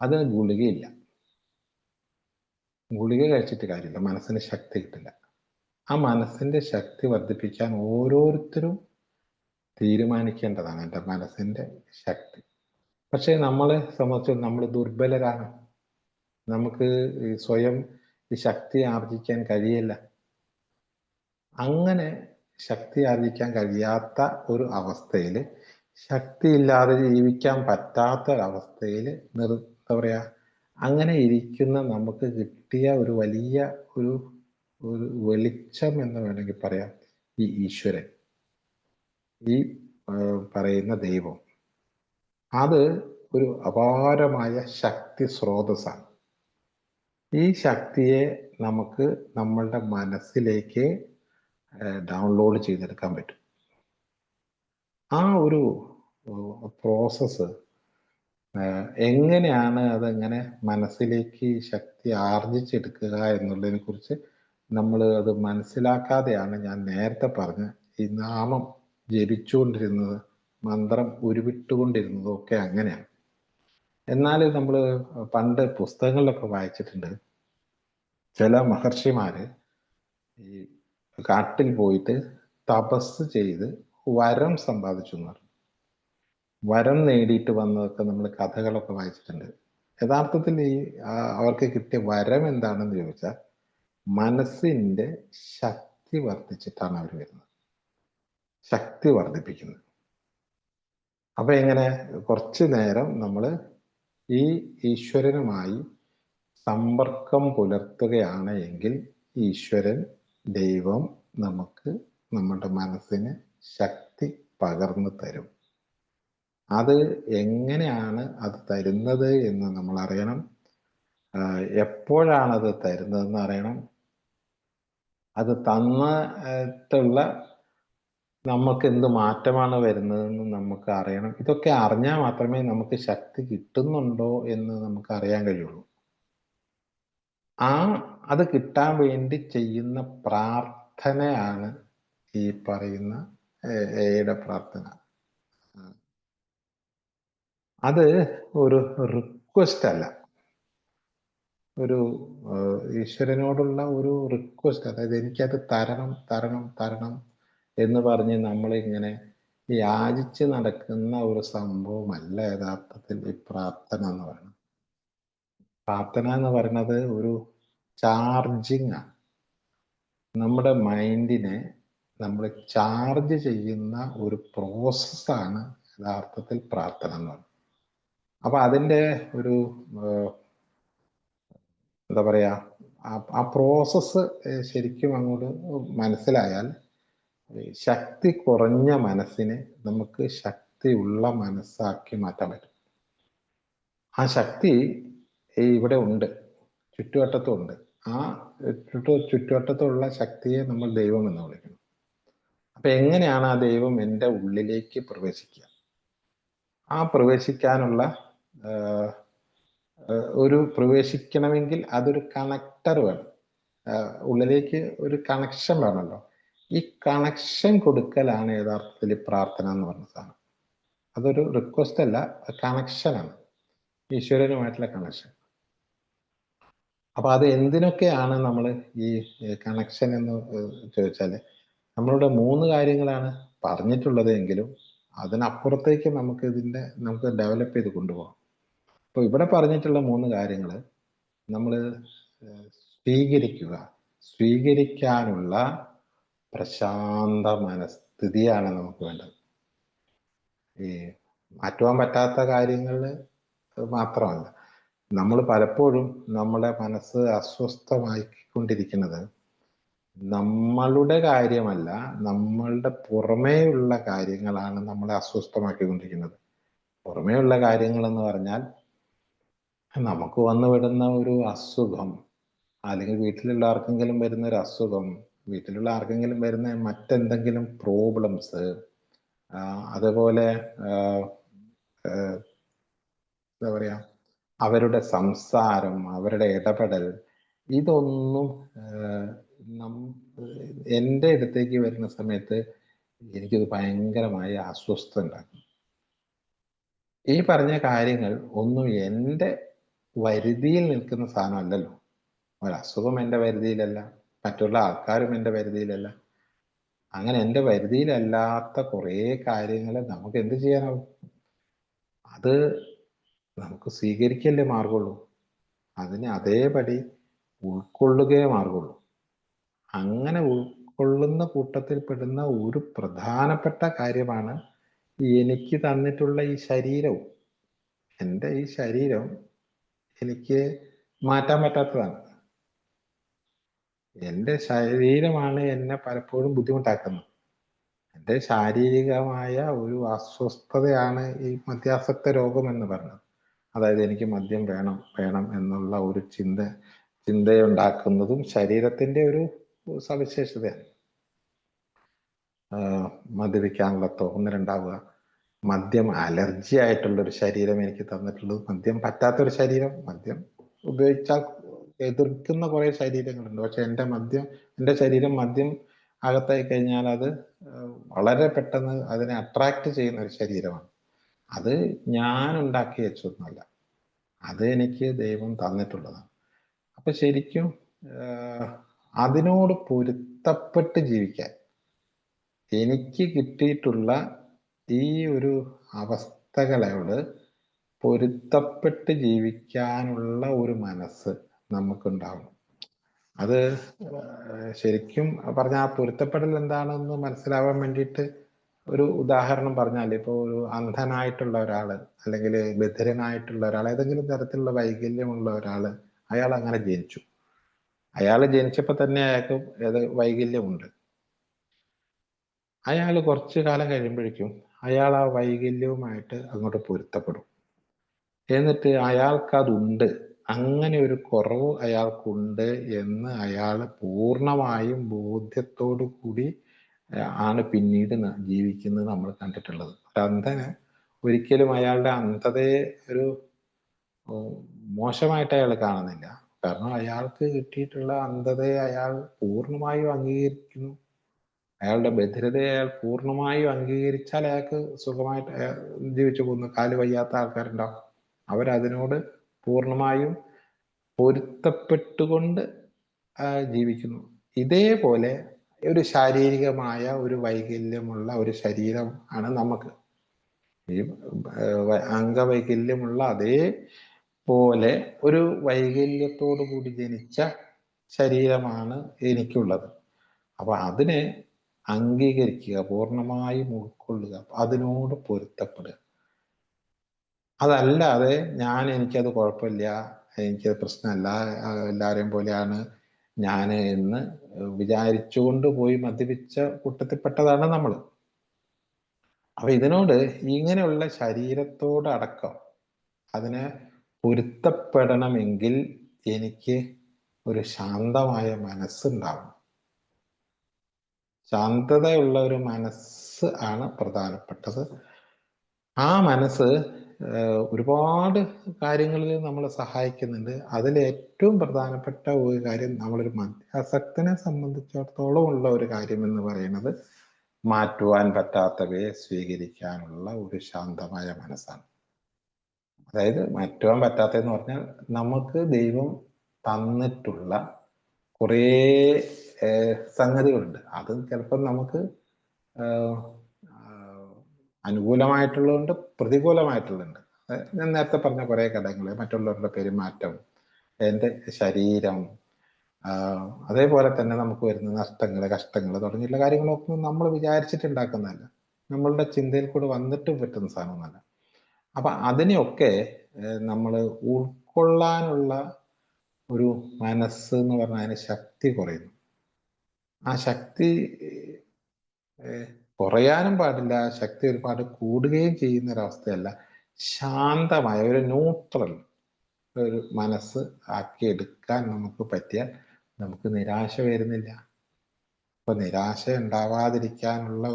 അതിന് ഗുളികയില്ല. ഗുളിക കഴിച്ചിട്ട് കാര്യമില്ല, മനസ്സിന് ശക്തി കിട്ടില്ല. ആ മനസ്സിന്റെ ശക്തി വർദ്ധിപ്പിക്കാൻ ഓരോരുത്തരും തീരുമാനിക്കേണ്ടതാണ് എൻ്റെ മനസ്സിന്റെ ശക്തി. പക്ഷെ നമ്മളെ സംബന്ധിച്ച് നമ്മൾ ദുർബലരാണ്. നമുക്ക് സ്വയം ഈ ശക്തി ആർജിക്കാൻ കഴിയില്ല. അങ്ങനെ ശക്തി ആർജിക്കാൻ കഴിയാത്ത ഒരു അവസ്ഥയിൽ, ശക്തിയില്ലാതെ ജീവിക്കാൻ പറ്റാത്ത ഒരവസ്ഥയിൽ എന്താ പറയാ, അങ്ങനെ ഇരിക്കുന്ന നമുക്ക് കിട്ടിയ ഒരു വലിയ ഒരു വെളിച്ചം എന്ന് വേണമെങ്കിൽ പറയാം ഈ ഈശ്വരൻ, ഈ പറയുന്ന ദൈവം. അത് ഒരു അപാരമായ ശക്തി സ്രോതസ്സാണ്. ഈ ശക്തിയെ നമുക്ക് നമ്മളുടെ മനസ്സിലേക്ക് ഡൗൺലോഡ് ചെയ്തെടുക്കാൻ പറ്റും. ആ ഒരു പ്രോസസ്സ് എങ്ങനെയാണ് അതെങ്ങനെ മനസ്സിലേക്ക് ശക്തി ആർജിച്ചെടുക്കുക എന്നുള്ളതിനെ കുറിച്ച് നമ്മൾ അത് മനസ്സിലാക്കാതെയാണ് ഞാൻ നേരത്തെ പറഞ്ഞ ഈ നാമം ജപിച്ചുകൊണ്ടിരുന്നത്, മന്ത്രം ഉരുവിട്ടുകൊണ്ടിരുന്നതും ഒക്കെ അങ്ങനെയാണ്. എന്നാൽ നമ്മൾ പണ്ട് പുസ്തകങ്ങളിലൊക്കെ വായിച്ചിട്ടുണ്ട്, ചില മഹർഷിമാര് ഈ കാട്ടിൽ പോയിട്ട് തപസ് ചെയ്ത് വരം സമ്പാദിച്ചു എന്ന് പറഞ്ഞു. വരം നേടിയിട്ട് വന്നതൊക്കെ നമ്മൾ കഥകളൊക്കെ വായിച്ചിട്ടുണ്ട്. യഥാർത്ഥത്തിൽ ഈ അവർക്ക് കിട്ടിയ വരം എന്താണെന്ന് ചോദിച്ചാൽ മനസ്സിന്റെ ശക്തി വർദ്ധിച്ചിട്ടാണ് അവർ വരുന്നത്, ശക്തി വർദ്ധിപ്പിക്കുന്നത്. അപ്പൊ എങ്ങനെ കുറച്ചു നേരം നമ്മൾ ഈ ഈശ്വരനുമായി സമ്പർക്കം പുലർത്തുകയാണ് എങ്കിൽ ഈശ്വരൻ, ദൈവം നമുക്ക് നമ്മുടെ മനസ്സിന് ശക്തി പകർന്നു തരും. അത് എങ്ങനെയാണ് അത് തരുന്നത് എന്ന് നമ്മൾ അറിയണം. എപ്പോഴാണ് അത് തരുന്നതെന്ന് അറിയണം. അത് തന്നിട്ടുള്ള നമുക്ക് എന്ത് മാറ്റമാണ് വരുന്നതെന്ന് നമുക്ക് അറിയണം. ഇതൊക്കെ അറിഞ്ഞാൽ മാത്രമേ നമുക്ക് ശക്തി കിട്ടുന്നുണ്ടോ എന്ന് നമുക്ക് അറിയാൻ കഴിയുള്ളൂ. അത് കിട്ടാൻ വേണ്ടി ചെയ്യുന്ന പ്രാർത്ഥനയാണ് ഈ പറയുന്ന എയുടെ പ്രാർത്ഥന. അത് ഒരു റിക്വസ്റ്റ് അല്ല, ഒരു ഈശ്വരനോടുള്ള ഒരു റിക്വസ്റ്റ്. അതായത് എനിക്കത് തരണം തരണം തരണം എന്ന് പറഞ്ഞ് നമ്മളിങ്ങനെ യാചിച്ച് നടക്കുന്ന ഒരു സംഭവമല്ല യഥാർത്ഥത്തിൽ ഈ പ്രാർത്ഥന എന്ന് പറയുന്നത്. പ്രാർത്ഥന എന്ന് പറയുന്നത് ഒരു ചാർജിങ് ആണ്. നമ്മുടെ മൈൻഡിനെ നമ്മൾ ചാർജ് ചെയ്യുന്ന ഒരു പ്രോസസ്സാണ് യഥാർത്ഥത്തിൽ പ്രാർത്ഥന എന്ന് പറയുന്നത്. അപ്പൊ അതിൻ്റെ ഒരു എന്താ പറയാ, ആ പ്രോസസ്സ് ശരിക്കും അങ്ങോട്ട് മനസ്സിലായാൽ ശക്തി കുറഞ്ഞ മനസ്സിനെ നമുക്ക് ശക്തിയുള്ള മനസ്സാക്കി മാറ്റാൻ പറ്റും. ആ ശക്തി ഇവിടെ ഉണ്ട്, ചുറ്റുവട്ടത്തും ഉണ്ട്. ആ ചുറ്റുവട്ടത്തുള്ള ശക്തിയെ നമ്മൾ ദൈവം എന്ന് വിളിക്കുന്നു. അപ്പൊ എങ്ങനെയാണ് ആ ദൈവം എൻ്റെ ഉള്ളിലേക്ക് പ്രവേശിക്കുക? ആ പ്രവേശിക്കാനുള്ള ഒരു പ്രവേശിക്കണമെങ്കിൽ അതൊരു കണക്ടർ വേണം. ഉള്ളിലേക്ക് ഒരു കണക്ഷൻ വേണമല്ലോ. ഈ കണക്ഷൻ കൊടുക്കലാണ് യഥാർത്ഥത്തിൽ പ്രാർത്ഥന എന്ന് പറഞ്ഞ സാധനം. അതൊരു റിക്വസ്റ്റ് അല്ല, കണക്ഷനാണ്, ഈശ്വരനുമായിട്ടുള്ള കണക്ഷൻ. അപ്പൊ അത് എന്തിനൊക്കെയാണ് നമ്മൾ ഈ കണക്ഷൻ എന്ന് ചോദിച്ചാൽ, നമ്മളുടെ 3 കാര്യങ്ങളാണ് പറഞ്ഞിട്ടുള്ളത് എങ്കിലും അതിനപ്പുറത്തേക്ക് നമുക്ക് ഡെവലപ്പ് ചെയ്ത് കൊണ്ടുപോകാം. അപ്പോൾ ഇവിടെ പറഞ്ഞിട്ടുള്ള 3 കാര്യങ്ങൾ നമ്മൾ സ്വീകരിക്കാനുള്ള പ്രശാന്ത മനസ്ഥിതിയാണ് നമുക്ക് വേണ്ടത്. ഈ മാറ്റുവാൻ പറ്റാത്ത കാര്യങ്ങൾ മാത്രമല്ല, നമ്മൾ പലപ്പോഴും നമ്മുടെ മനസ്സ് അസ്വസ്ഥമാക്കിക്കൊണ്ടിരിക്കുന്നത് നമ്മളുടെ കാര്യമല്ല, നമ്മളുടെ പുറമേയുള്ള കാര്യങ്ങളാണ് നമ്മളെ അസ്വസ്ഥമാക്കിക്കൊണ്ടിരിക്കുന്നത്. പുറമേയുള്ള കാര്യങ്ങൾ എന്ന് പറഞ്ഞാൽ നമുക്ക് വന്നു വിടുന്ന ഒരു അസുഖം, അല്ലെങ്കിൽ വീട്ടിലുള്ള ആർക്കെങ്കിലും വരുന്ന ഒരു അസുഖം, വീട്ടിലുള്ള ആർക്കെങ്കിലും വരുന്ന മറ്റെന്തെങ്കിലും പ്രോബ്ലംസ്, അതുപോലെ എന്താ പറയാ, അവരുടെ സംസാരം, അവരുടെ ഇടപെടൽ, ഇതൊന്നും എൻ്റെ അടുത്തേക്ക് വരുന്ന സമയത്ത് എനിക്കത് ഭയങ്കരമായി അസ്വസ്ഥത ഉണ്ടാക്കും. ഈ പറഞ്ഞ കാര്യങ്ങൾ ഒന്നും എൻ്റെ വരുതിയിൽ നിൽക്കുന്ന സാധനമല്ലല്ലോ. ഒരസുഖം എൻ്റെ വരുതിയിലല്ല, മറ്റുള്ള ആൾക്കാരും എൻ്റെ വരുതിയിലല്ല. അങ്ങനെ എൻ്റെ വരുതിയിലല്ലാത്ത കുറേ കാര്യങ്ങൾ നമുക്ക് എന്ത് ചെയ്യാനാവും? അത് നമുക്ക് സ്വീകരിക്കല്ലേ മാർഗമുള്ളൂ, അതിനെ അതേപടി ഉൾക്കൊള്ളുകയേ മാർഗമുള്ളൂ. അങ്ങനെ ഉൾക്കൊള്ളുന്ന കൂട്ടത്തിൽ പെടുന്ന ഒരു പ്രധാനപ്പെട്ട കാര്യമാണ് എനിക്ക് തന്നിട്ടുള്ള ഈ ശരീരവും. എൻ്റെ ഈ ശരീരം എനിക്ക് മാറ്റാൻ പറ്റാത്തതാണ്. എൻ്റെ ശരീരമാണ് എന്നെ പലപ്പോഴും ബുദ്ധിമുട്ടാക്കുന്നത്. എൻ്റെ ശാരീരികമായ ഒരു അസ്വസ്ഥതയാണ് ഈ മദ്യാസക്ത രോഗം എന്ന് പറയുന്നത്. അതായത് എനിക്ക് മദ്യം വേണം വേണം എന്നുള്ള ഒരു ചിന്തയുണ്ടാക്കുന്നതും ശരീരത്തിൻ്റെ ഒരു സവിശേഷതയാണ്. മദ്യപിക്കാനുള്ള തോന്നലുണ്ടാവുക, മദ്യം അലർജി ആയിട്ടുള്ളൊരു ശരീരം എനിക്ക് തന്നിട്ടുള്ളത്, മദ്യം പറ്റാത്തൊരു ശരീരം, മദ്യം ഉപയോഗിച്ചാൽ എതിർക്കുന്ന കുറേ ശരീരങ്ങളുണ്ട്. പക്ഷെ എൻ്റെ ശരീരം മദ്യം അകത്തായി കഴിഞ്ഞാൽ അത് വളരെ പെട്ടെന്ന് അതിനെ അട്രാക്ട് ചെയ്യുന്ന ഒരു ശരീരമാണ്. അത് ഞാൻ ഉണ്ടാക്കി വെച്ചൊന്നുമല്ല, അത് എനിക്ക് ദൈവം തന്നിട്ടുള്ളതാണ്. അപ്പൊ ശരിക്കും അതിനോട് പൊരുത്തപ്പെട്ട് ജീവിക്കാൻ, എനിക്ക് കിട്ടിയിട്ടുള്ള ഈ ഒരു അവസ്ഥകളോട് പൊരുത്തപ്പെട്ട് ജീവിക്കാനുള്ള ഒരു മനസ്സ് നമുക്കുണ്ടാവണം. അത് ശരിക്കും പറഞ്ഞ ആ പൊരുത്തപ്പെടൽ എന്താണെന്ന് മനസ്സിലാവാൻ വേണ്ടിയിട്ട് ഒരു ഉദാഹരണം പറഞ്ഞാൽ, ഇപ്പോൾ ഒരു അന്ധനായിട്ടുള്ള ഒരാൾ, അല്ലെങ്കിൽ ബധിരനായിട്ടുള്ള ഒരാൾ, ഏതെങ്കിലും തരത്തിലുള്ള വൈകല്യമുള്ള ഒരാൾ, അയാൾ അങ്ങനെ ജനിച്ചു. അയാൾ ജനിച്ചപ്പോൾ തന്നെ അയാൾക്ക് വൈകല്യമുണ്ട്. അയാൾ കുറച്ചു കാലം കഴിയുമ്പോഴേക്കും അയാൾ ആ വൈകല്യവുമായിട്ട് അങ്ങോട്ട് പൊരുത്തപ്പെടും. എന്നിട്ട് അയാൾക്കതുണ്ട് അങ്ങനെ ഒരു കുറവ് അയാൾക്കുണ്ട് എന്ന് അയാൾ പൂർണ്ണമായും ബോധ്യത്തോടു കൂടി ആണ് പിന്നീട് ജീവിക്കുന്നത് നമ്മൾ കണ്ടിട്ടുള്ളത്. ഒരു അന്ധന് ഒരിക്കലും അയാളുടെ അന്ധതയെ ഒരു മോശമായിട്ട് അയാൾ കാണുന്നില്ല. കാരണം അയാൾക്ക് കിട്ടിയിട്ടുള്ള അന്ധതയെ അയാൾ പൂർണ്ണമായും അംഗീകരിക്കുന്നു. അയാളുടെ ബധിരതയെ അയാൾ പൂർണ്ണമായും അംഗീകരിച്ചാൽ അയാൾക്ക് സുഖമായിട്ട് ജീവിച്ചു പോകുന്നു. കാല് വയ്യാത്ത ആൾക്കാരുണ്ടാവും, അവരതിനോട് പൂർണ്ണമായും പൊരുത്തപ്പെട്ടുകൊണ്ട് ജീവിക്കുന്നു. ഇതേപോലെ ഒരു ശാരീരികമായ ഒരു വൈകല്യമുള്ള ഒരു ശരീരം ആണ് നമുക്ക്. ഈ അംഗവൈകല്യമുള്ള അതേപോലെ ഒരു വൈകല്യത്തോടു കൂടി ജനിച്ച ശരീരമാണ് എനിക്കുള്ളത്. അപ്പൊ അതിനെ അംഗീകരിക്കുക, പൂർണ്ണമായും ഉൾക്കൊള്ളുക, അതിനോട് പൊരുത്തപ്പെടുക. അതല്ലാതെ എനിക്കത് കുഴപ്പമില്ല, എനിക്കത് പ്രശ്നമല്ല, എല്ലാവരെയും പോലെയാണ് ഞാൻ എന്ന് വിചാരിച്ചുകൊണ്ട് പോയി മദ്യപിച്ച കൂട്ടത്തിൽപ്പെട്ടതാണ് നമ്മൾ. അപ്പൊ ഇതിനോട് ഇങ്ങനെയുള്ള ശരീരത്തോടടക്കം അതിനെ പൊരുത്തപ്പെടണമെങ്കിൽ എനിക്ക് ഒരു ശാന്തമായ മനസ്സുണ്ടാവണം. ശാന്തതയുള്ള ഒരു മനസ്സ് ആണ് പ്രധാനപ്പെട്ടത്. ആ മനസ്സ് ഒരുപാട് കാര്യങ്ങളിൽ നമ്മളെ സഹായിക്കുന്നുണ്ട്. അതിൽ ഏറ്റവും പ്രധാനപ്പെട്ട ഒരു കാര്യം, നമ്മളൊരു മദ്യാസക്തനെ സംബന്ധിച്ചിടത്തോളം ഉള്ള ഒരു കാര്യം എന്ന് പറയുന്നത് മാറ്റുവാൻ പറ്റാത്തവയെ സ്വീകരിക്കാനുള്ള ഒരു ശാന്തമായ മനസ്സാണ്. അതായത് മാറ്റുവാൻ പറ്റാത്തതെന്ന് പറഞ്ഞാൽ നമുക്ക് ദൈവം തന്നിട്ടുള്ള കുറേ സംഗതികളുണ്ട്. അത് ചിലപ്പോൾ നമുക്ക് അനുകൂലമായിട്ടുള്ളതുണ്ട്, പ്രതികൂലമായിട്ടുള്ളതുണ്ട്. ഞാൻ നേരത്തെ പറഞ്ഞ കുറേ ഘടകങ്ങൾ, മറ്റുള്ളവരുടെ പെരുമാറ്റം, എൻ്റെ ശരീരം, അതേപോലെ തന്നെ നമുക്ക് വരുന്ന നഷ്ടങ്ങൾ, കഷ്ടങ്ങൾ തുടങ്ങിയുള്ള കാര്യങ്ങളൊക്കെ നമ്മൾ വിചാരിച്ചിട്ടുണ്ടാക്കുന്നതല്ല, നമ്മളുടെ ചിന്തയിൽ കൂടെ വന്നിട്ട് പറ്റുന്ന സാധനമൊന്നുമല്ല. അപ്പൊ അതിനെയൊക്കെ നമ്മൾ ഉൾക്കൊള്ളാനുള്ള ഒരു മനസ്സ് എന്ന് പറഞ്ഞാൽ അതിന് ശക്തി കുറയുന്നു. ആ ശക്തി കുറയാനും പാടില്ല, ശക്തി ഒരുപാട് കൂടുകയും ചെയ്യുന്ന ഒരവസ്ഥയല്ല. ശാന്തമായ ഒരു ന്യൂട്രൽ ഒരു മനസ്സ് ആക്കിയെടുക്കാൻ നമുക്ക് പറ്റിയാൽ നമുക്ക് നിരാശ വരുന്നില്ല. അപ്പൊ നിരാശ ഉണ്ടാവാതിരിക്കാനുള്ള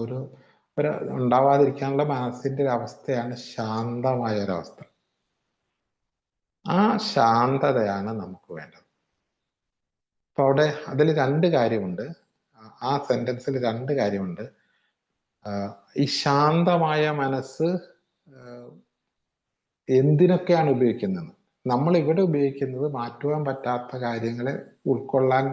ഉണ്ടാവാതിരിക്കാനുള്ള മനസ്സിന്റെ ഒരു അവസ്ഥയാണ് ശാന്തമായ ഒരവസ്ഥ. ആ ശാന്തതയാണ് നമുക്ക് വേണ്ടത്. അപ്പൊ അവിടെ അതിൽ രണ്ട് കാര്യമുണ്ട്, ആ സെന്റൻസിൽ രണ്ട് കാര്യമുണ്ട്. ഈ ശാന്തമായ മനസ്സ് എന്തിനൊക്കെയാണ് ഉപയോഗിക്കുന്നത്? നമ്മൾ ഇവിടെ ഉപയോഗിക്കുന്നത് മാറ്റുവാൻ പറ്റാത്ത കാര്യങ്ങളെ ഉൾക്കൊള്ളാൻ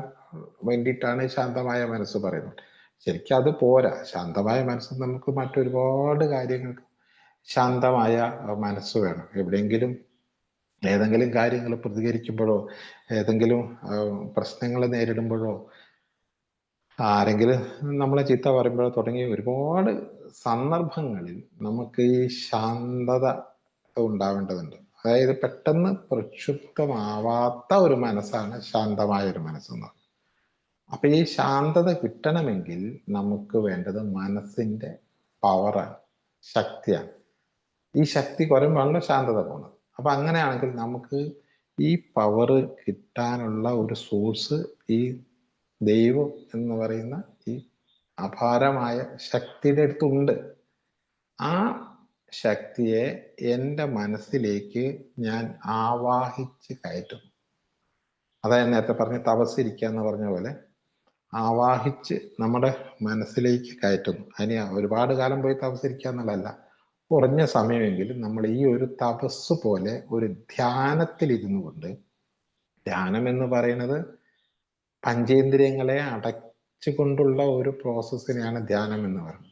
വേണ്ടിയിട്ടാണ് ശാന്തമായ മനസ്സ് പറയുന്നത്. ശരിക്കും അത് പോരാ. ശാന്തമായ മനസ്സ് നമുക്ക് മറ്റൊരുപാട് കാര്യങ്ങൾക്ക് ശാന്തമായ മനസ്സ് വേണം. എവിടെയെങ്കിലും ഏതെങ്കിലും കാര്യങ്ങൾ പ്രതികരിക്കുമ്പോഴോ, ഏതെങ്കിലും പ്രശ്നങ്ങൾ നേരിടുമ്പോഴോ, ആരെങ്കിലും നമ്മളെ ചീത്ത പറയുമ്പോഴോ തുടങ്ങിയ ഒരുപാട് സന്ദർഭങ്ങളിൽ നമുക്ക് ഈ ശാന്തത ഉണ്ടാവേണ്ടതുണ്ട്. അതായത് പെട്ടെന്ന് പ്രക്ഷുബ്ധമാവാത്ത ഒരു മനസ്സാണ് ശാന്തമായ ഒരു മനസ്സെന്ന്. അപ്പൊ ഈ ശാന്തത കിട്ടണമെങ്കിൽ നമുക്ക് വേണ്ടത് മനസ്സിന്റെ പവറാണ്, ശക്തിയാണ്. ഈ ശക്തി കുറയുമ്പോഴാണല്ലോ ശാന്തത പോകുന്നത്. അപ്പൊ അങ്ങനെയാണെങ്കിൽ നമുക്ക് ഈ പവർ കിട്ടാനുള്ള ഒരു സോഴ്സ് ഈ ദൈവം എന്ന് പറയുന്ന ഈ അപാരമായ ശക്തിയുടെ അടുത്തുണ്ട്. ആ ശക്തിയെ എൻ്റെ മനസ്സിലേക്ക് ഞാൻ ആവാഹിച്ച് കയറ്റും. അതായത് നേരത്തെ പറഞ്ഞ തപസ്സിരിക്കുക എന്ന് പറഞ്ഞ പോലെ ആവാഹിച്ച് നമ്മുടെ മനസ്സിലേക്ക് കയറ്റുന്നു. അതിന് ഒരുപാട് കാലം പോയി തപസ്സിരിക്കുക എന്നുള്ളതല്ല, കുറഞ്ഞ സമയമെങ്കിലും നമ്മൾ ഈ ഒരു തപസ് പോലെ ഒരു ധ്യാനത്തിൽ ഇരുന്നു കൊണ്ട്, ധ്യാനം എന്ന് പറയുന്നത് പഞ്ചേന്ദ്രിയങ്ങളെ അടച്ചുകൊണ്ടുള്ള ഒരു പ്രോസസ്സിനെയാണ് ധ്യാനം എന്ന് പറയുന്നത്.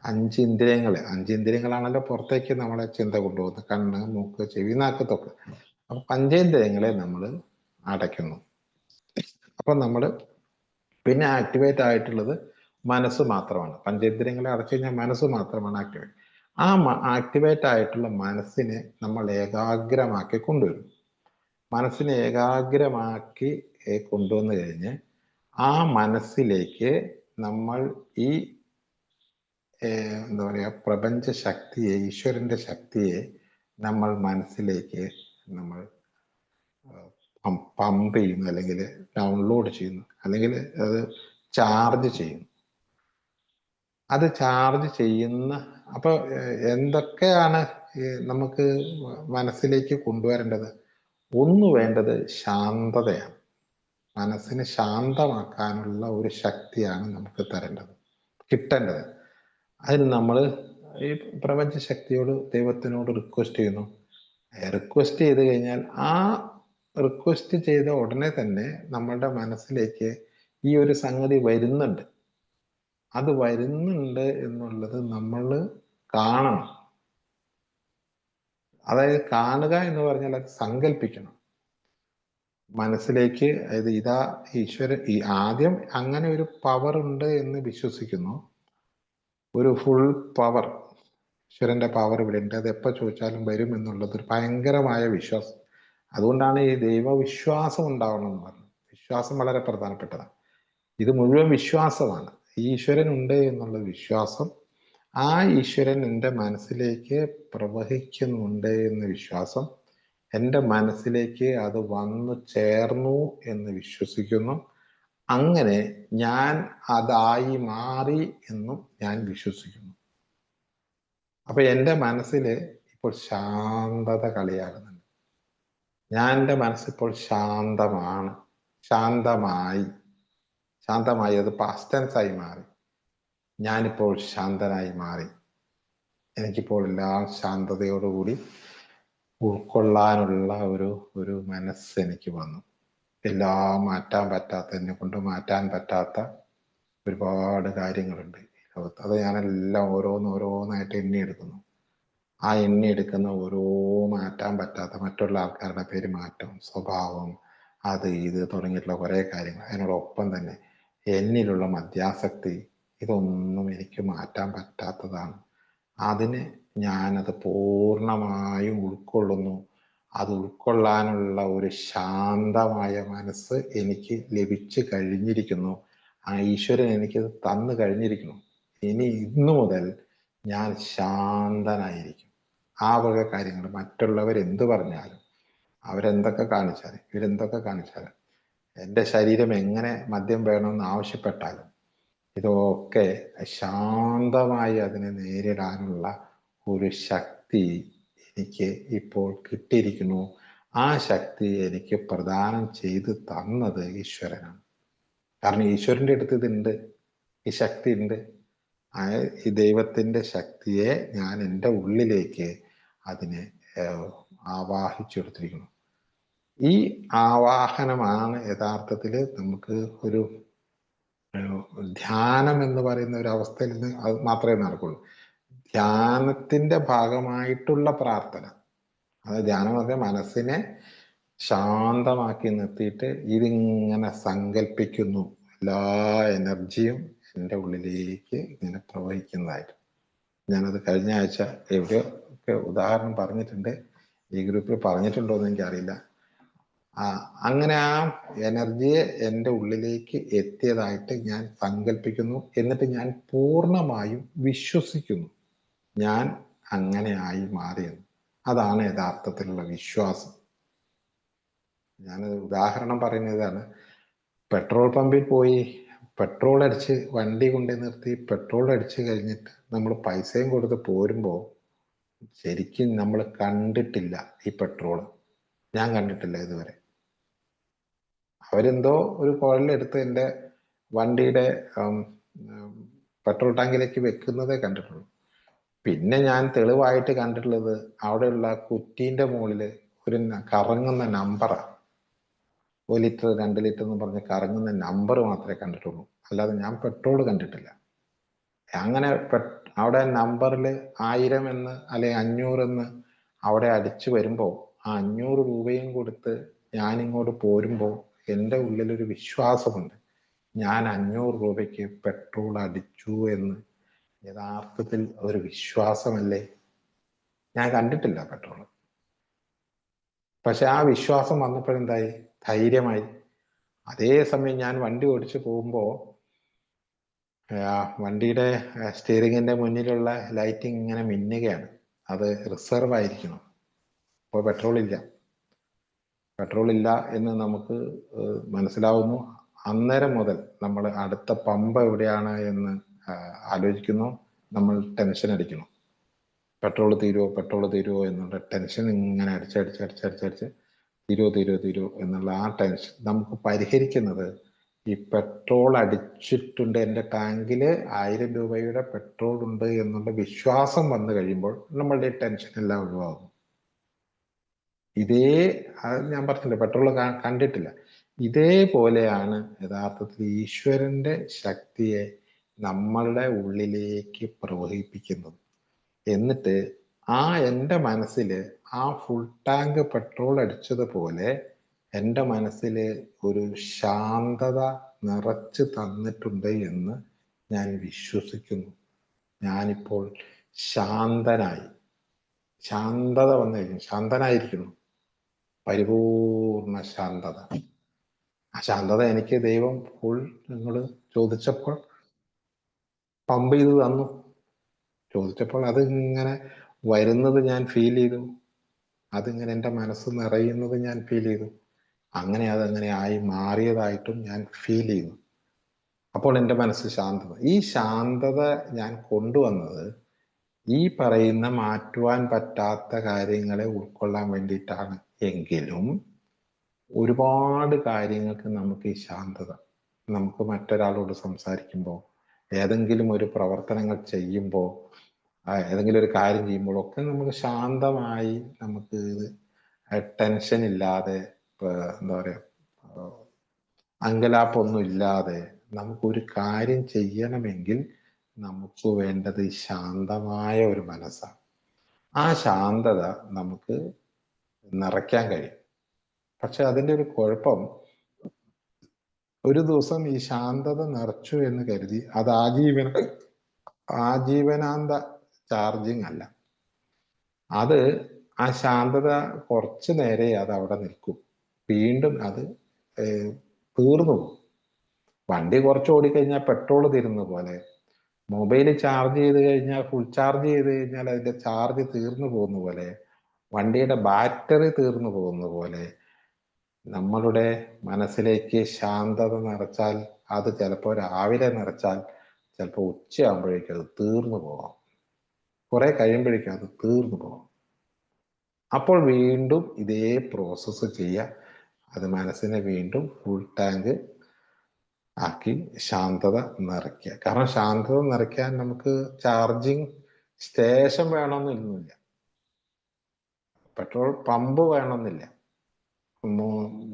അഞ്ചിന്ദ്രിയങ്ങളാണല്ലോ പുറത്തേക്ക് നമ്മളെ ചിന്ത കൊണ്ടുപോകുന്നത്, കണ്ണ്, മൂക്ക്, ചെവി, നാക്ക്, ത്വക്ക്. അപ്പൊ പഞ്ചേന്ദ്രിയങ്ങളെ നമ്മൾ അടയ്ക്കുന്നു. അപ്പൊ നമ്മൾ പിന്നെ ആക്ടിവേറ്റ് ആയിട്ടുള്ളത് മനസ്സ് മാത്രമാണ്. പഞ്ചേന്ദ്രിയങ്ങളെ അടച്ചു കഴിഞ്ഞാൽ മനസ്സ് മാത്രമാണ് ആക്ടിവേറ്റ്. ആ ആക്ടിവേറ്റ് ആയിട്ടുള്ള മനസ്സിനെ നമ്മൾ ഏകാഗ്രമാക്കി കൊണ്ടുവരും. മനസ്സിനെ ഏകാഗ്രമാക്കി കൊണ്ടുവന്നു കഴിഞ്ഞ് ആ മനസ്സിലേക്ക് നമ്മൾ ഈ എന്താ പറയുക, പ്രപഞ്ച ശക്തിയെ, ഈശ്വരന്റെ ശക്തിയെ നമ്മൾ മനസ്സിലേക്ക് നമ്മൾ പമ്പ് ചെയ്യുന്നു, അല്ലെങ്കിൽ ഡൗൺലോഡ് ചെയ്യുന്നു, അല്ലെങ്കിൽ അത് ചാർജ് ചെയ്യുന്നു. അത് ചാർജ് ചെയ്യുന്ന അപ്പോൾ എന്തൊക്കെയാണ് നമുക്ക് മനസ്സിലേക്ക് കൊണ്ടുവരേണ്ടത്? ഒന്ന് വേണ്ടത് ശാന്തതയാണ്. മനസ്സിനെ ശാന്തമാക്കാനുള്ള ഒരു ശക്തിയാണ് നമുക്ക് തരേണ്ടത്, കിട്ടേണ്ടത്. അതിന് നമ്മൾ ഈ പ്രപഞ്ച ശക്തിയോട്, ദൈവത്തിനോട് റിക്വസ്റ്റ് ചെയ്യുന്നു. റിക്വസ്റ്റ് ചെയ്ത് കഴിഞ്ഞാൽ ആ റിക്വസ്റ്റ് ചെയ്ത ഉടനെ തന്നെ നമ്മളുടെ മനസ്സിലേക്ക് ഈ ഒരു സംഗതി വരുന്നുണ്ട്. അത് വരുന്നുണ്ട് എന്നുള്ളത് നമ്മൾ കാണണം. അതായത് കാണുക എന്ന് പറഞ്ഞാൽ അത് സങ്കല്പിക്കണം മനസ്സിലേക്ക്. അതായത് ഇതാ ഈശ്വരൻ, ഈ ആദ്യം അങ്ങനെ ഒരു പവർ ഉണ്ട് എന്ന് വിശ്വസിക്കുന്നു. ഒരു ഫുൾ പവർ, ഈശ്വരന്റെ പവർ ഇവിടെ ഉണ്ട്, അത് എപ്പോൾ ചോദിച്ചാലും വരും എന്നുള്ളത് ഒരു ഭയങ്കരമായ വിശ്വാസം. അതുകൊണ്ടാണ് ഈ ദൈവവിശ്വാസം ഉണ്ടാവണം എന്ന് പറഞ്ഞത്. വിശ്വാസം വളരെ പ്രധാനപ്പെട്ടതാണ്. ഇത് മുഴുവൻ വിശ്വാസമാണ്. ഈശ്വരൻ ഉണ്ട് എന്നുള്ള വിശ്വാസം, ആ ഈശ്വരൻ എൻ്റെ മനസ്സിലേക്ക് പ്രവഹിക്കുന്നുണ്ട് എന്ന വിശ്വാസം, എൻ്റെ മനസ്സിലേക്ക് അത് വന്നു ചേർന്നു എന്ന് വിശ്വസിക്കുന്നു. അങ്ങനെ ഞാൻ അതായി മാറി എന്നും ഞാൻ വിശ്വസിക്കുന്നു. അപ്പൊ എൻ്റെ മനസ്സിൽ ഇപ്പോൾ ശാന്തത കളിയാകുന്നുണ്ട്. ഞാൻ എൻ്റെ മനസ്സിപ്പോൾ ശാന്തമാണ്, ശാന്തമായി. അത് പാസ്റ്റ് ടെൻസ് ആയി മാറി. ഞാനിപ്പോൾ ശാന്തനായി മാറി. എനിക്കിപ്പോൾ എല്ലാം ശാന്തതയോടുകൂടി ഉൾക്കൊള്ളാനുള്ള ഒരു മനസ്സ് എനിക്ക് വന്നു. എല്ലാം മാറ്റാൻ പറ്റാത്ത, എന്നെ കൊണ്ട് മാറ്റാൻ പറ്റാത്ത ഒരുപാട് കാര്യങ്ങളുണ്ട് ഈ ലോകത്ത്. അത് ഞാനെല്ലാം ഓരോന്നായിട്ട് എണ്ണിയെടുക്കുന്നു. ആ എണ്ണിയെടുക്കുന്ന ഓരോ മാറ്റാൻ പറ്റാത്ത മറ്റുള്ള ആൾക്കാരുടെ പെരുമാറ്റം, സ്വഭാവം, അത് ഇത് തുടങ്ങിയിട്ടുള്ള കുറേ കാര്യങ്ങൾ, അതിനോടൊപ്പം തന്നെ എന്നിലുള്ള മദ്യാസക്തി, ഇതൊന്നും എനിക്ക് മാറ്റാൻ പറ്റാത്തതാണ്. അതിന് ഞാനത് പൂർണ്ണമായും ഉൾക്കൊള്ളുന്നു. അത് ഉൾക്കൊള്ളാനുള്ള ഒരു ശാന്തമായ മനസ്സ് എനിക്ക് ലഭിച്ചു കഴിഞ്ഞിരിക്കുന്നു. ആ ഈശ്വരൻ എനിക്കത് തന്നു കഴിഞ്ഞിരിക്കുന്നു. ഇനി ഇന്നു മുതൽ ഞാൻ ശാന്തനായിരിക്കും. ആ വക കാര്യങ്ങൾ മറ്റുള്ളവരെന്ത് പറഞ്ഞാലും, അവരെന്തൊക്കെ കാണിച്ചാലും, ഇവരെന്തൊക്കെ കാണിച്ചാലും, എൻ്റെ ശരീരം എങ്ങനെ മദ്യം വേണമെന്ന് ആവശ്യപ്പെട്ടാലും, ഇതൊക്കെ ശാന്തമായി അതിനെ നേരിടാനുള്ള ഒരു ശക്തി എനിക്ക് ഇപ്പോൾ കിട്ടിയിരിക്കുന്നു. ആ ശക്തി എനിക്ക് പ്രദാനം ചെയ്ത് തന്നത് ഈശ്വരനാണ്. കാരണം ഈശ്വരൻ്റെ അടുത്ത് ഇതുണ്ട്, ഈ ശക്തി ഉണ്ട്. ഈ ദൈവത്തിൻ്റെ ശക്തിയെ ഞാൻ എൻ്റെ ഉള്ളിലേക്ക് അതിനെ ആവാഹിച്ചെടുത്തിരിക്കുന്നു. ഈ ആവാഹനമാണ് യഥാർത്ഥത്തിൽ നമുക്ക് ഒരു ധ്യാനം എന്ന് പറയുന്ന ഒരു അവസ്ഥയിൽ നിന്ന് അത് മാത്രമേ നടക്കുള്ളൂ. ധ്യാനത്തിന്റെ ഭാഗമായിട്ടുള്ള പ്രാർത്ഥന, അത് ധ്യാനം എന്ന് പറഞ്ഞാൽ മനസ്സിനെ ശാന്തമാക്കി നിർത്തിയിട്ട് ഇതിങ്ങനെ സങ്കല്പിക്കുന്നു, എല്ലാ എനർജിയും എൻ്റെ ഉള്ളിലേക്ക് ഇങ്ങനെ പ്രവഹിക്കുന്നതായിട്ട്. ഞാനത് കഴിഞ്ഞ ആഴ്ച എവിടെയോ ഒക്കെ ഉദാഹരണം പറഞ്ഞിട്ടുണ്ട്, ഈ ഗ്രൂപ്പിൽ പറഞ്ഞിട്ടുണ്ടോ എന്ന് എനിക്കറിയില്ല. അങ്ങനെ ആ എനർജിയെ എൻ്റെ ഉള്ളിലേക്ക് എത്തിയതായിട്ട് ഞാൻ സങ്കല്പിക്കുന്നു. എന്നിട്ട് ഞാൻ പൂർണ്ണമായും വിശ്വസിക്കുന്നു ഞാൻ അങ്ങനെ ആയി മാറിയെന്ന്. അതാണ് യഥാർത്ഥത്തിലുള്ള വിശ്വാസം. ഞാനത് ഉദാഹരണം പറയുന്നതാണ്. പെട്രോൾ പമ്പിൽ പോയി പെട്രോൾ അടിച്ച് വണ്ടി കൊണ്ടു നിർത്തി പെട്രോൾ അടിച്ച് കഴിഞ്ഞിട്ട് നമ്മൾ പൈസയും കൊടുത്ത് പോരുമ്പോൾ ശരിക്കും നമ്മൾ കണ്ടിട്ടില്ല ഈ പെട്രോൾ. ഞാൻ കണ്ടിട്ടില്ല ഇതുവരെ. അവരെന്തോ ഒരു കുഴലെടുത്ത് എൻ്റെ വണ്ടിയുടെ പെട്രോൾ ടാങ്കിലേക്ക് വെക്കുന്നതേ കണ്ടിട്ടുള്ളൂ. പിന്നെ ഞാൻ തെളിവായിട്ട് കണ്ടിട്ടുള്ളത് അവിടെയുള്ള കുറ്റീൻ്റെ മുകളിൽ ഒരു കറങ്ങുന്ന നമ്പറാണ്. 1 ലിറ്റർ 2 ലിറ്റർ എന്ന് പറഞ്ഞ് കറങ്ങുന്ന നമ്പർ മാത്രമേ കണ്ടിട്ടുള്ളൂ. അല്ലാതെ ഞാൻ പെട്രോൾ കണ്ടിട്ടില്ല. അങ്ങനെ അവിടെ നമ്പറിൽ 1000 എന്ന് അല്ലെങ്കിൽ 500 എന്ന് അവിടെ അടിച്ചു വരുമ്പോൾ ആ 500 രൂപയും കൊടുത്ത് ഞാനിങ്ങോട്ട് പോരുമ്പോൾ എൻ്റെ ഉള്ളിലൊരു വിശ്വാസമുണ്ട്, ഞാൻ 500 രൂപയ്ക്ക് പെട്രോൾ അടിച്ചു എന്ന്. യഥാർത്ഥത്തിൽ ഒരു വിശ്വാസമല്ലേ? ഞാൻ കണ്ടിട്ടില്ല പെട്രോൾ, പക്ഷെ ആ വിശ്വാസം വന്നപ്പോഴെന്തായി? ധൈര്യമായി. അതേസമയം ഞാൻ വണ്ടി ഓടിച്ചു പോകുമ്പോൾ വണ്ടിയുടെ സ്റ്റിയറിങ്ങിന്റെ മുന്നിലുള്ള ലൈറ്റിംഗ് ഇങ്ങനെ മിന്നുകയാണ്. അത് റിസർവ് ആയിരിക്കണം, അപ്പോൾ പെട്രോൾ ഇല്ല. പെട്രോൾ ഇല്ല എന്ന് നമുക്ക് മനസ്സിലാവുന്നു. അന്നേരം മുതൽ നമ്മൾ അടുത്ത പമ്പ് എവിടെയാണ് എന്ന് ആലോചിക്കുന്നു. നമ്മൾ ടെൻഷൻ അടിക്കുന്നു. പെട്രോൾ തീരുമോ എന്നുള്ള ടെൻഷൻ ഇങ്ങനെ അടിച്ചടിച്ച് തീരുമോ എന്നുള്ള ആ ടെൻഷൻ നമുക്ക് പരിഹരിക്കുന്നത് ഈ പെട്രോൾ അടിച്ചിട്ടുണ്ട്, എൻ്റെ ടാങ്കിൽ 1000 രൂപയുടെ പെട്രോൾ ഉണ്ട് എന്നുള്ള വിശ്വാസം വന്നു കഴിയുമ്പോൾ നമ്മളുടെ ടെൻഷൻ എല്ലാം ഒഴിവാകും. അത് ഞാൻ പറഞ്ഞില്ല, പെട്രോൾ കണ്ടിട്ടില്ല. ഇതേപോലെയാണ് യഥാർത്ഥത്തിൽ ഈശ്വരന്റെ ശക്തിയെ നമ്മളുടെ ഉള്ളിലേക്ക് പ്രവഹിപ്പിക്കുന്നത്. എന്നിട്ട് എൻ്റെ മനസ്സിൽ ആ ഫുൾ ടാങ്ക് പെട്രോൾ അടിച്ചതുപോലെ എൻ്റെ മനസ്സിൽ ഒരു ശാന്തത നിറച്ച് തന്നിട്ടുണ്ട് എന്ന് ഞാൻ വിശ്വസിക്കുന്നു. ഞാനിപ്പോൾ ശാന്തത വന്നു കഴിഞ്ഞു, ശാന്തനായിരിക്കുന്നു, പരിപൂർണ ശാന്തത. ആ ശാന്തത എനിക്ക് ദൈവം ഫുൾ നിങ്ങൾ ചോദിച്ചപ്പോൾ പമ്പ് ചെയ്ത് തന്നു. ചോദിച്ചപ്പോൾ അതിങ്ങനെ വരുന്നത് ഞാൻ ഫീൽ ചെയ്തു, അതിങ്ങനെ എൻ്റെ മനസ്സ് നിറയുന്നത് ഞാൻ ഫീൽ ചെയ്തു. അതങ്ങനെ ആയി മാറിയതായിട്ടും ഞാൻ ഫീൽ ചെയ്തു. അപ്പോൾ എൻ്റെ മനസ്സ് ശാന്തത. ഈ ശാന്തത ഞാൻ കൊണ്ടുവന്നത് ഈ പറയുന്ന മാറ്റുവാൻ പറ്റാത്ത കാര്യങ്ങളെ ഉൾക്കൊള്ളാൻ വേണ്ടിയിട്ടാണ്. എങ്കിലും ഒരുപാട് കാര്യങ്ങൾക്ക് നമുക്ക് ഈ ശാന്തത, നമുക്ക് മറ്റൊരാളോട് സംസാരിക്കുമ്പോൾ, ഏതെങ്കിലും ഒരു പ്രവർത്തനങ്ങൾ ചെയ്യുമ്പോൾ, ഏതെങ്കിലും ഒരു കാര്യം ചെയ്യുമ്പോഴൊക്കെ നമുക്ക് ശാന്തമായി, നമുക്ക് ടെൻഷൻ ഇല്ലാതെ, എന്താ പറയുക, അങ്കലാപ്പൊന്നും ഇല്ലാതെ നമുക്കൊരു കാര്യം ചെയ്യണമെങ്കിൽ നമുക്ക് വേണ്ടത് ശാന്തമായ ഒരു മനസ്സാണ്. ആ ശാന്തത നമുക്ക് നിറയ്ക്കാൻ കഴിയും. പക്ഷെ അതിൻ്റെ ഒരു കുഴപ്പം, ഒരു ദിവസം ഈ ശാന്തത നിറച്ചു എന്ന് കരുതി അത് ആജീവനാന്ത ചാർജിങ് അല്ല. അത് ആ ശാന്തത കുറച്ചു നേരെ അത് അവിടെ നിൽക്കും, വീണ്ടും അത് തീർന്നു പോകും. വണ്ടി കുറച്ച് ഓടിക്കഴിഞ്ഞാൽ പെട്രോൾ തീരുന്ന പോലെ, മൊബൈൽ ചാർജ് ചെയ്ത് കഴിഞ്ഞാൽ, ഫുൾ ചാർജ് ചെയ്ത് കഴിഞ്ഞാൽ അതിന്റെ ചാർജ് തീർന്നു പോകുന്ന പോലെ, വണ്ടിയുടെ ബാറ്ററി തീർന്നു പോകുന്ന പോലെ, നമ്മളുടെ മനസ്സിലേക്ക് ശാന്തത നിറച്ചാൽ, അത് ചിലപ്പോൾ രാവിലെ നിറച്ചാൽ ചിലപ്പോൾ ഉച്ചയാകുമ്പോഴേക്കും അത് തീർന്നു പോകാം, കുറെ കഴിയുമ്പോഴേക്കും അത് തീർന്നു പോകാം. അപ്പോൾ വീണ്ടും ഇതേ പ്രോസസ്സ് ചെയ്യുക. അത് മനസ്സിനെ വീണ്ടും ഫുൾ ടാങ്ക് ആക്കി ശാന്തത നിറയ്ക്കുക. കാരണം ശാന്തത നിറയ്ക്കാൻ നമുക്ക് ചാർജിങ് സ്റ്റേഷൻ വേണമെന്നില്ല, പെട്രോൾ പമ്പ് വേണമെന്നില്ല,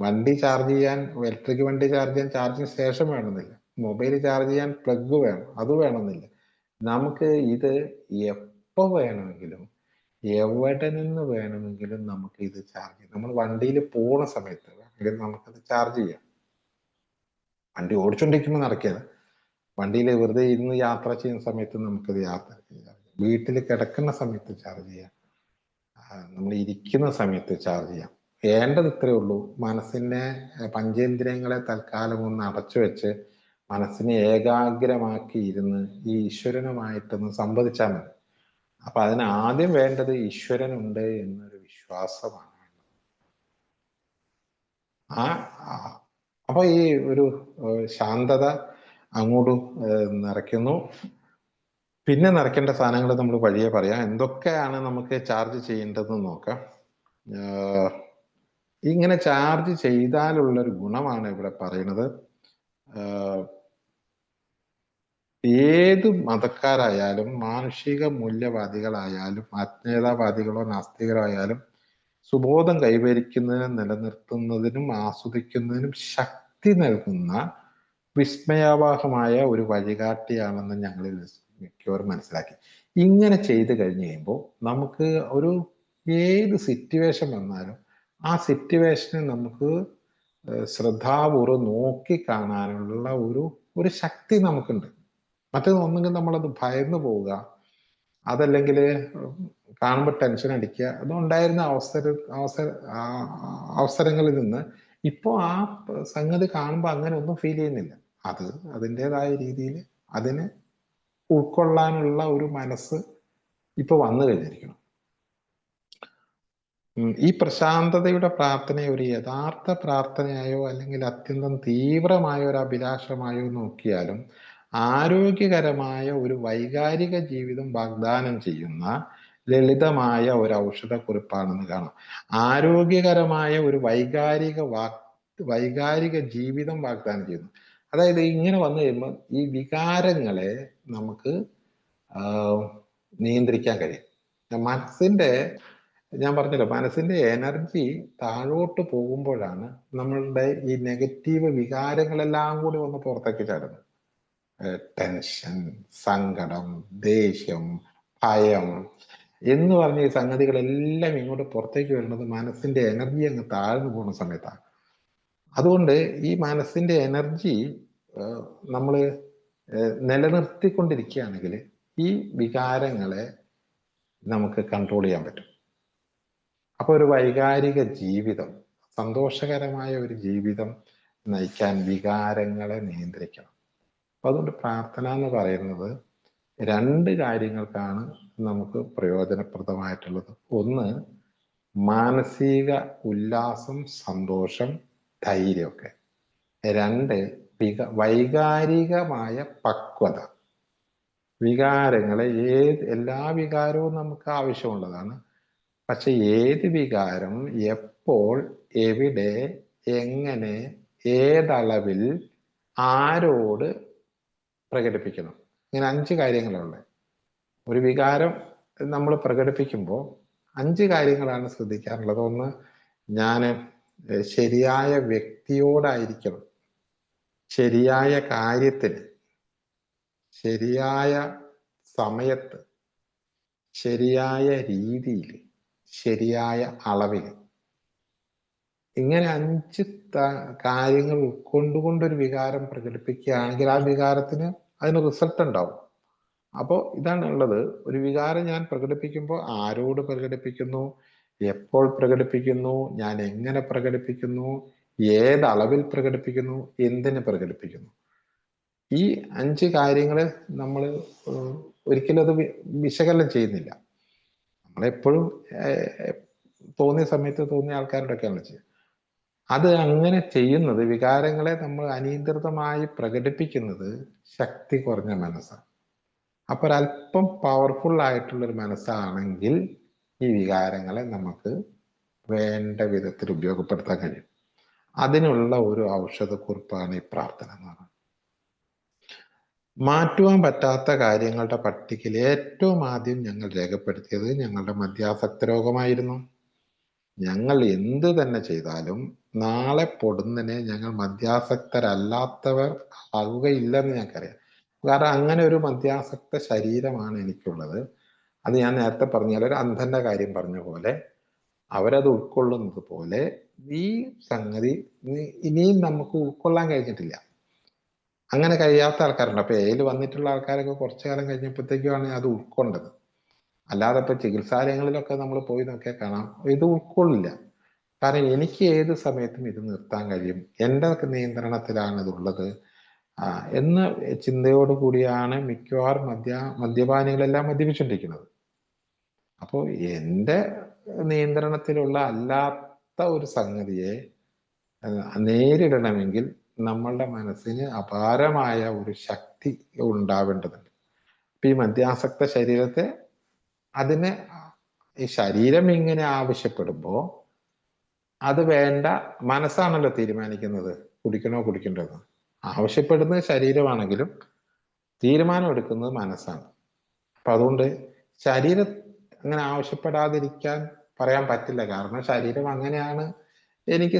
വണ്ടി ചാർജ് ചെയ്യാൻ, ഇലക്ട്രിക് വണ്ടി ചാർജ് ചെയ്യാൻ ചാർജിങ് സ്റ്റേഷൻ വേണമെന്നില്ല, മൊബൈൽ ചാർജ് ചെയ്യാൻ പ്ലഗ് വേണം, അത് വേണമെന്നില്ല. നമുക്ക് ഇത് എപ്പോൾ വേണമെങ്കിലും എവിടെ നിന്ന് വേണമെങ്കിലും നമുക്ക് ഇത് ചാർജ് ചെയ്യാം. നമ്മൾ വണ്ടിയിൽ പോണ സമയത്ത് വേണമെങ്കിൽ നമുക്കത് ചാർജ് ചെയ്യാം. വണ്ടി ഓടിച്ചോണ്ടിരിക്കുമ്പോൾ നടക്കിയത്, വണ്ടിയിൽ വെറുതെ ഇരുന്ന് യാത്ര ചെയ്യുന്ന സമയത്ത് നമുക്കത് യാത്ര ചെയ്യാം, വീട്ടിൽ കിടക്കുന്ന സമയത്ത് ചാർജ് ചെയ്യാം, നമ്മൾ ഇരിക്കുന്ന സമയത്ത് ചാർജ് ചെയ്യാം. വേണ്ടത് ഇത്രയേ ഉള്ളൂ. മനസ്സിനെ, പഞ്ചേന്ദ്രിയങ്ങളെ തൽക്കാലം ഒന്ന് അടച്ചു വെച്ച് മനസ്സിനെ ഏകാഗ്രമാക്കി ഇരുന്ന് ഈ ഈശ്വരനുമായിട്ടൊന്ന് സംവദിച്ചാൽ മതി. അപ്പൊ അതിന് ആദ്യം വേണ്ടത് ഈശ്വരനുണ്ട് എന്നൊരു വിശ്വാസമാണ്. അപ്പൊ ഈ ഒരു ശാന്തത അങ്ങോട്ട് നിറയ്ക്കുന്നു. പിന്നെ നിറയ്ക്കേണ്ട സാധനങ്ങൾ നമ്മൾ വഴിയെ പറയാം. എന്തൊക്കെയാണ് നമുക്ക് ചാർജ് ചെയ്യേണ്ടതെന്ന് നോക്കാം. ഇങ്ങനെ ചാർജ് ചെയ്താലുള്ളൊരു ഗുണമാണ് ഇവിടെ പറയുന്നത്. ഏത് മതക്കാരായാലും, മാനുഷിക മൂല്യവാദികളായാലും, ആത്മീയതാവാദികളോ നാസ്തികരോ ആയാലും, സുബോധം കൈവരിക്കുന്നതിനും നിലനിർത്തുന്നതിനും ആസ്വദിക്കുന്നതിനും ശക്തി നൽകുന്ന വിസ്മയാവഹമായ ഒരു വഴികാട്ടിയാണെന്ന് ഞങ്ങൾ മിക്കവാറും മനസ്സിലാക്കി. ഇങ്ങനെ ചെയ്തു കഴിഞ്ഞ് കഴിയുമ്പോൾ നമുക്ക് ഒരു ഏത് സിറ്റുവേഷൻ വന്നാലും ആ സിറ്റുവേഷനെ നമുക്ക് ശ്രദ്ധാപൂർവ്വം നോക്കി കാണാനുള്ള ഒരു ശക്തി നമുക്കുണ്ട്. മറ്റേത് ഒന്നെങ്കിൽ നമ്മളത് ഭയന്നു പോവുക, അതല്ലെങ്കിൽ കാണുമ്പോൾ ടെൻഷൻ അടിക്കുക. അതുണ്ടായിരുന്ന അവസരങ്ങളിൽ നിന്ന് ഇപ്പോൾ ആ സംഗതി കാണുമ്പോൾ അങ്ങനെ ഒന്നും ഫീൽ ചെയ്യുന്നില്ല. അത് അതിൻ്റെതായ രീതിയിൽ അതിനെ ഉൾക്കൊള്ളാനുള്ള ഒരു മനസ്സ് ഇപ്പൊ വന്നു കഴിഞ്ഞിരിക്കണം. ഈ പ്രശാന്തതയുടെ പ്രാർത്ഥനയെ ഒരു യഥാർത്ഥ പ്രാർത്ഥനയായോ അല്ലെങ്കിൽ അത്യന്തം തീവ്രമായ ഒരു അഭിലാഷമായോ നോക്കിയാലും ആരോഗ്യകരമായ ഒരു വൈകാരിക ജീവിതം വാഗ്ദാനം ചെയ്യുന്ന ലളിതമായ ഒരു ഔഷധക്കുറിപ്പാണെന്ന് കാണാം. ആരോഗ്യകരമായ ഒരു വൈകാരിക ജീവിതം വാഗ്ദാനം ചെയ്യുന്നു. അതായത് ഇങ്ങനെ വന്നു കഴിയുമ്പോൾ ഈ വികാരങ്ങളെ നമുക്ക് നിയന്ത്രിക്കാൻ കഴിയും. മനസ്സിന്റെ, ഞാൻ പറഞ്ഞല്ലോ, മനസ്സിന്റെ എനർജി താഴോട്ട് പോകുമ്പോഴാണ് നമ്മളുടെ ഈ നെഗറ്റീവ് വികാരങ്ങളെല്ലാം കൂടി ഒന്ന് പുറത്തേക്ക് ചാടുന്നത്. ടെൻഷൻ, സങ്കടം, ദേഷ്യം, ഭയം എന്ന് പറഞ്ഞ ഈ സംഗതികളെല്ലാം ഇങ്ങോട്ട് പുറത്തേക്ക് വരുന്നത് മനസ്സിന്റെ എനർജി അങ്ങ് താഴ്ന്നു പോകുന്ന സമയത്താണ്. അതുകൊണ്ട് ഈ മനസ്സിന്റെ എനർജി നമ്മൾ നിലനിർത്തിക്കൊണ്ടിരിക്കുകയാണെങ്കിൽ ഈ വികാരങ്ങളെ നമുക്ക് കൺട്രോൾ ചെയ്യാൻ പറ്റും. അപ്പൊ ഒരു വൈകാരിക ജീവിതം, സന്തോഷകരമായ ഒരു ജീവിതം നയിക്കാൻ വികാരങ്ങളെ നിയന്ത്രിക്കണം. അപ്പൊ അതുകൊണ്ട് പ്രാർത്ഥന എന്ന് പറയുന്നത് രണ്ട് കാര്യങ്ങൾക്കാണ് നമുക്ക് പ്രയോജനപ്രദമായിട്ടുള്ളത്. ഒന്ന്, മാനസിക ഉല്ലാസം, സന്തോഷം, ധൈര്യമൊക്കെ. രണ്ട്, വൈകാരികമായ പക്വത. വികാരങ്ങളെ എല്ലാ വികാരവും നമുക്ക് ആവശ്യമുള്ളതാണ്. പക്ഷെ ഏത് വികാരം എപ്പോൾ, എവിടെ, എങ്ങനെ, ഏതളവിൽ, ആരോട് പ്രകടിപ്പിക്കണം, ഇങ്ങനെ 5 കാര്യങ്ങളുണ്ട്. ഒരു വികാരം നമ്മൾ പ്രകടിപ്പിക്കുമ്പോൾ 5 കാര്യങ്ങളാണ് ശ്രദ്ധിക്കാറുള്ളത്. ഒന്ന്, ഞാൻ ശരിയായ വ്യക്തിയോടായിരിക്കണം, ശരിയായ കാര്യത്തിന്, ശരിയായ സമയത്ത്, ശരിയായ രീതിയിൽ, ശരിയായ അളവിൽ. ഇങ്ങനെ 5 കാര്യങ്ങൾ ഉൾക്കൊണ്ടുകൊണ്ടൊരു വികാരം പ്രകടിപ്പിക്കുകയാണെങ്കിൽ ആ വികാരത്തിന് അതിന് റിസൾട്ട് ഉണ്ടാവും. അപ്പോൾ ഇതാണ് ഉള്ളത്. ഒരു വികാരം ഞാൻ പ്രകടിപ്പിക്കുമ്പോൾ ആരോട് പ്രകടിപ്പിക്കുന്നു, എപ്പോൾ പ്രകടിപ്പിക്കുന്നു, ഞാൻ എങ്ങനെ പ്രകടിപ്പിക്കുന്നു, ഏതളവിൽ പ്രകടിപ്പിക്കുന്നു, എന്തിന് പ്രകടിപ്പിക്കുന്നു. ഈ 5 കാര്യങ്ങൾ നമ്മൾ ഒരിക്കലും അത് വിശകലനം ചെയ്യുന്നില്ല. നമ്മളെപ്പോഴും തോന്നിയ സമയത്ത് തോന്നിയ ആൾക്കാരോടൊക്കെയാണ് ചെയ്യുക. അത് അങ്ങനെ ചെയ്യുന്നത്, വികാരങ്ങളെ നമ്മൾ അനിയന്ത്രിതമായി പ്രകടിപ്പിക്കുന്നത് ശക്തി കുറഞ്ഞ മനസ്സാണ്. അപ്പൊ ഒരല്പം പവർഫുൾ ആയിട്ടുള്ളൊരു മനസ്സാണെങ്കിൽ ഈ വികാരങ്ങളെ നമുക്ക് വേണ്ട വിധത്തിൽ ഉപയോഗപ്പെടുത്താൻ കഴിയും. അതിനുള്ള ഒരു ഔഷധക്കുറിപ്പാണ് ഈ പ്രാർത്ഥന എന്ന് പറയുന്നത്. മാറ്റുവാൻ പറ്റാത്ത കാര്യങ്ങളുടെ പട്ടികയിൽ ഏറ്റവും ആദ്യം ഞങ്ങൾ രേഖപ്പെടുത്തിയത് ഞങ്ങളുടെ മദ്യാസക്ത രോഗമായിരുന്നു. ഞങ്ങൾ എന്ത് തന്നെ ചെയ്താലും നാളെ പൊടുന്നനെ ഞങ്ങൾ മദ്യാസക്തരല്ലാത്തവർ ആവുകയില്ലെന്ന് ഞങ്ങൾക്കറിയാം. കാരണം അങ്ങനെ ഒരു മദ്യാസക്ത ശരീരമാണ് എനിക്കുള്ളത്. അത് ഞാൻ നേരത്തെ പറഞ്ഞ ഒരു അന്ധന്റെ കാര്യം പറഞ്ഞ പോലെ അവരത് ഉൾക്കൊള്ളുന്നത് പോലെ ഈ സംഗതി ഇനിയും നമുക്ക് ഉൾക്കൊള്ളാൻ കഴിഞ്ഞിട്ടില്ല. അങ്ങനെ കഴിയാത്ത ആൾക്കാരുണ്ട്. അപ്പൊ എയിൽ വന്നിട്ടുള്ള ആൾക്കാരൊക്കെ കുറച്ചു കാലം കഴിഞ്ഞപ്പോഴത്തേക്കുമാണ് അത് ഉൾക്കൊണ്ടത്. അല്ലാതെ ഇപ്പൊ ചികിത്സാലയങ്ങളിലൊക്കെ നമ്മൾ പോയി നോക്കിയാൽ കാണാം, ഇത് ഉൾക്കൊള്ളില്ല. കാരണം എനിക്ക് ഏത് സമയത്തും ഇത് നിർത്താൻ കഴിയും, എൻ്റെ നിയന്ത്രണത്തിലാണ് ഇതുള്ളത് എന്ന ചിന്തയോട് കൂടിയാണ് മിക്കവാറും മദ്യപാനികളെല്ലാം മദ്യപിച്ചുകൊണ്ടിരിക്കുന്നത്. അപ്പോൾ എൻ്റെ നിയന്ത്രണത്തിലുള്ള അല്ലാത്ത ഒരു സംഗതിയെ നേരിടണമെങ്കിൽ നമ്മളുടെ മനസ്സിന് അപാരമായ ഒരു ശക്തി ഉണ്ടാവേണ്ടതുണ്ട്. അപ്പൊ ഈ മദ്യാസക്ത ശരീരത്തെ അതിന് ഈ ശരീരം ഇങ്ങനെ ആവശ്യപ്പെടുമ്പോൾ അത് വേണ്ട, മനസ്സാണല്ലോ തീരുമാനിക്കുന്നത് കുടിക്കണോ കുടിക്കണ്ടോ. ആവശ്യപ്പെടുന്നത് ശരീരമാണെങ്കിലും തീരുമാനം എടുക്കുന്നത് മനസ്സാണ്. അപ്പൊ അതുകൊണ്ട് ശരീരം അങ്ങനെ ആവശ്യപ്പെടാതിരിക്കാൻ പറയാൻ പറ്റില്ല. കാരണം ശരീരം അങ്ങനെയാണ് എനിക്ക്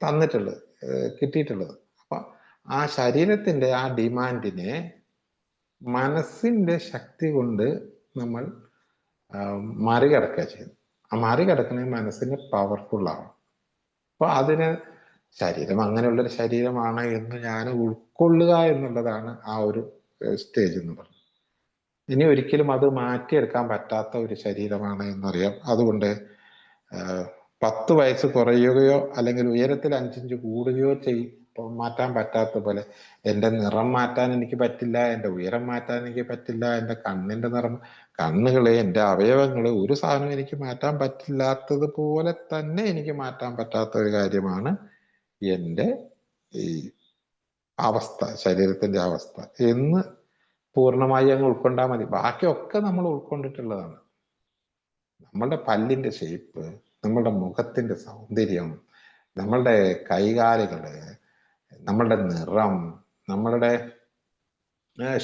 തന്നിട്ടുള്ളത്, കിട്ടിയിട്ടുള്ളത്. അപ്പൊ ആ ശരീരത്തിന്റെ ആ ഡിമാൻഡിനെ മനസ്സിന്റെ ശക്തി കൊണ്ട് നമ്മൾ മറികടക്കുക ചെയ്യുന്നു. ആ മറികടക്കണമെങ്കിൽ മനസ്സിന് പവർഫുൾ ആവും. അപ്പൊ അതിന് ശരീരം അങ്ങനെയുള്ളൊരു ശരീരമാണ് എന്ന് ഞാൻ ഉൾക്കൊള്ളുക എന്നുള്ളതാണ് ആ ഒരു സ്റ്റേജ് എന്ന് പറയുന്നത്. ഇനി ഒരിക്കലും അത് മാറ്റിയെടുക്കാൻ പറ്റാത്ത ഒരു ശരീരമാണ് എന്നറിയാം. അതുകൊണ്ട് 10 വയസ്സ് കുറയുകയോ അല്ലെങ്കിൽ ഉയരത്തിൽ 5 ഇഞ്ച് കൂടുകയോ മാറ്റാൻ പറ്റാത്ത പോലെ എൻ്റെ നിറം മാറ്റാൻ എനിക്ക് പറ്റില്ല, എൻ്റെ ഉയരം മാറ്റാൻ എനിക്ക് പറ്റില്ല, എൻ്റെ കണ്ണിൻ്റെ നിറം, കണ്ണുകള്, എൻ്റെ അവയവങ്ങള്, ഒരു സാധനം എനിക്ക് മാറ്റാൻ പറ്റില്ലാത്തത് പോലെ തന്നെ എനിക്ക് മാറ്റാൻ പറ്റാത്ത ഒരു കാര്യമാണ് എൻ്റെ ഈ അവസ്ഥ, ശരീരത്തിന്റെ അവസ്ഥ എന്ന് പൂർണ്ണമായി അങ്ങ് ഉൾക്കൊണ്ടാൽ മതി. ബാക്കിയൊക്കെ നമ്മൾ ഉൾക്കൊണ്ടിട്ടുള്ളതാണ്. നമ്മളുടെ പല്ലിന്റെ ഷേപ്പ്, നമ്മളുടെ മുഖത്തിന്റെ സൗന്ദര്യം, നമ്മളുടെ കൈകാലുകള്, നമ്മളുടെ നിറം, നമ്മളുടെ